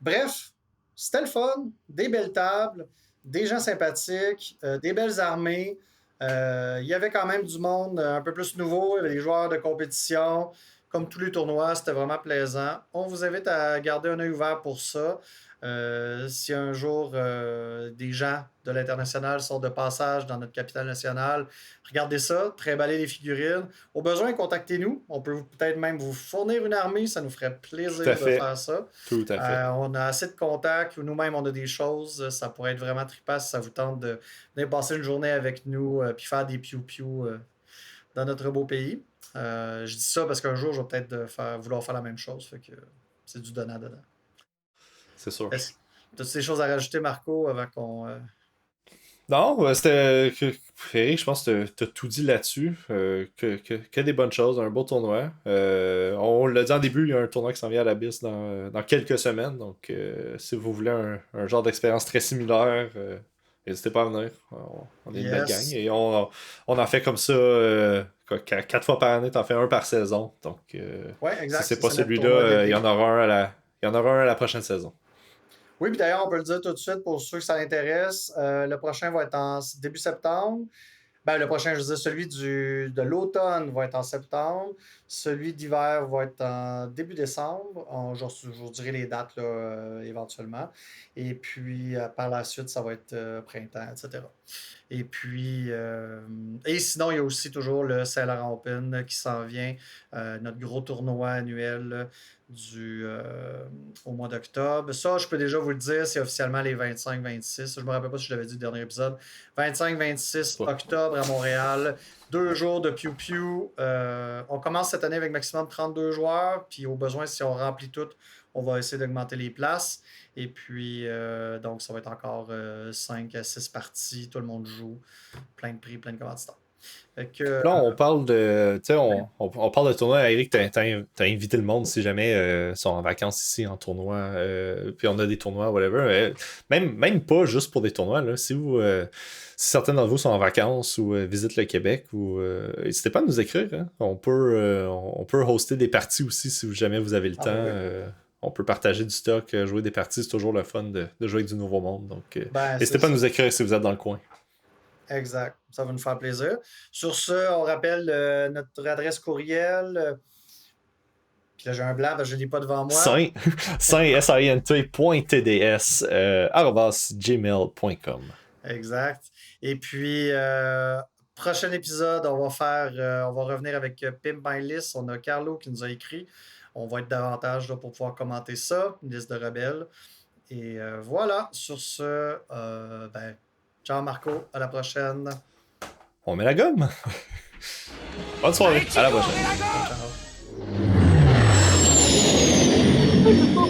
A: bref, c'était le fun, des belles tables, des gens sympathiques, des belles armées. Il y avait quand même du monde un peu plus nouveau, il y avait des joueurs de compétition. Comme tous les tournois, c'était vraiment plaisant. On vous invite à garder un œil ouvert pour ça. Si un jour des gens de l'international sont de passage dans notre capitale nationale, regardez ça, trimballer les figurines. Au besoin, contactez-nous. On peut peut-être même vous fournir une armée. Ça nous ferait plaisir de faire ça.
B: Tout à fait.
A: On a assez de contacts. Nous-mêmes, on a des choses. Ça pourrait être vraiment trippant si ça vous tente de venir passer une journée avec nous puis faire des piou-piou dans notre beau pays. Je dis ça parce qu'un jour, je vais peut-être vouloir faire la même chose. Fait que c'est du donnant-donnant.
B: C'est sûr.
A: As-tu des choses à rajouter, Marco, avant qu'on...
B: Non, c'était... Eric, je pense que tu as tout dit là-dessus. Que des bonnes choses, un beau tournoi. On l'a dit en début, il y a un tournoi qui s'en vient à la BIS dans quelques semaines. Donc, si vous voulez un genre d'expérience très similaire, n'hésitez pas à venir. On est une belle gang. Et on en fait comme ça 4 fois par année, t'en fais un par saison. Donc,
A: ouais, exact,
B: si c'est pas celui-là, il y en aura un à la prochaine saison.
A: Oui, puis d'ailleurs, on peut le dire tout de suite pour ceux que ça intéresse. Le prochain va être en début septembre. Ben, le prochain, je veux dire, celui de l'automne va être en septembre. Celui d'hiver va être en début décembre. Je vous dirai les dates là, éventuellement. Et puis, par la suite, ça va être printemps, etc. Et puis, et sinon, il y a aussi toujours le Saint-Laurent Open qui s'en vient, notre gros tournoi annuel au mois d'octobre. Ça, je peux déjà vous le dire, c'est officiellement les 25-26. Je ne me rappelle pas si je l'avais dit le dernier épisode. 25-26
B: Ouais.
A: octobre à Montréal. 2 jours de Pew Pew. On commence cette année avec maximum 32 joueurs. Puis au besoin, si on remplit tout, on va essayer d'augmenter les places. Et puis, donc, ça va être encore 5 à 6 parties. Tout le monde joue. Plein de prix, plein de commanditaires. Fait que,
B: Là, on parle de. Tu sais, on parle de tournoi. Eric, t'as invité le monde si jamais sont en vacances ici en tournoi. Puis on a des tournois, whatever. Même pas juste pour des tournois. Là. Si certains d'entre vous sont en vacances ou visitent le Québec, n'hésitez pas à nous écrire. Hein. On peut hoster des parties aussi si jamais vous avez le temps.
A: oui.
B: On peut partager du stock, jouer des parties. C'est toujours le fun de jouer avec du nouveau monde. Donc,
A: Ben,
B: n'hésitez
A: c'est
B: pas à
A: ça.
B: nous écrire si vous êtes dans le coin.
A: Exact. Ça va nous faire plaisir. Sur ce, on rappelle notre adresse courriel. Puis là, j'ai un blanc, parce que je ne l'ai pas devant moi.
B: SINT.TDS @gmail.com.
A: Exact. Et puis, prochain épisode, on va revenir avec Pimp My List. On a Carlo qui nous a écrit. On va être davantage là, pour pouvoir commenter ça, une liste de rebelles. Et voilà, sur ce, ben, ciao Marco, à la prochaine.
B: On met la gomme. Bonne soirée, à la prochaine.
A: Ciao.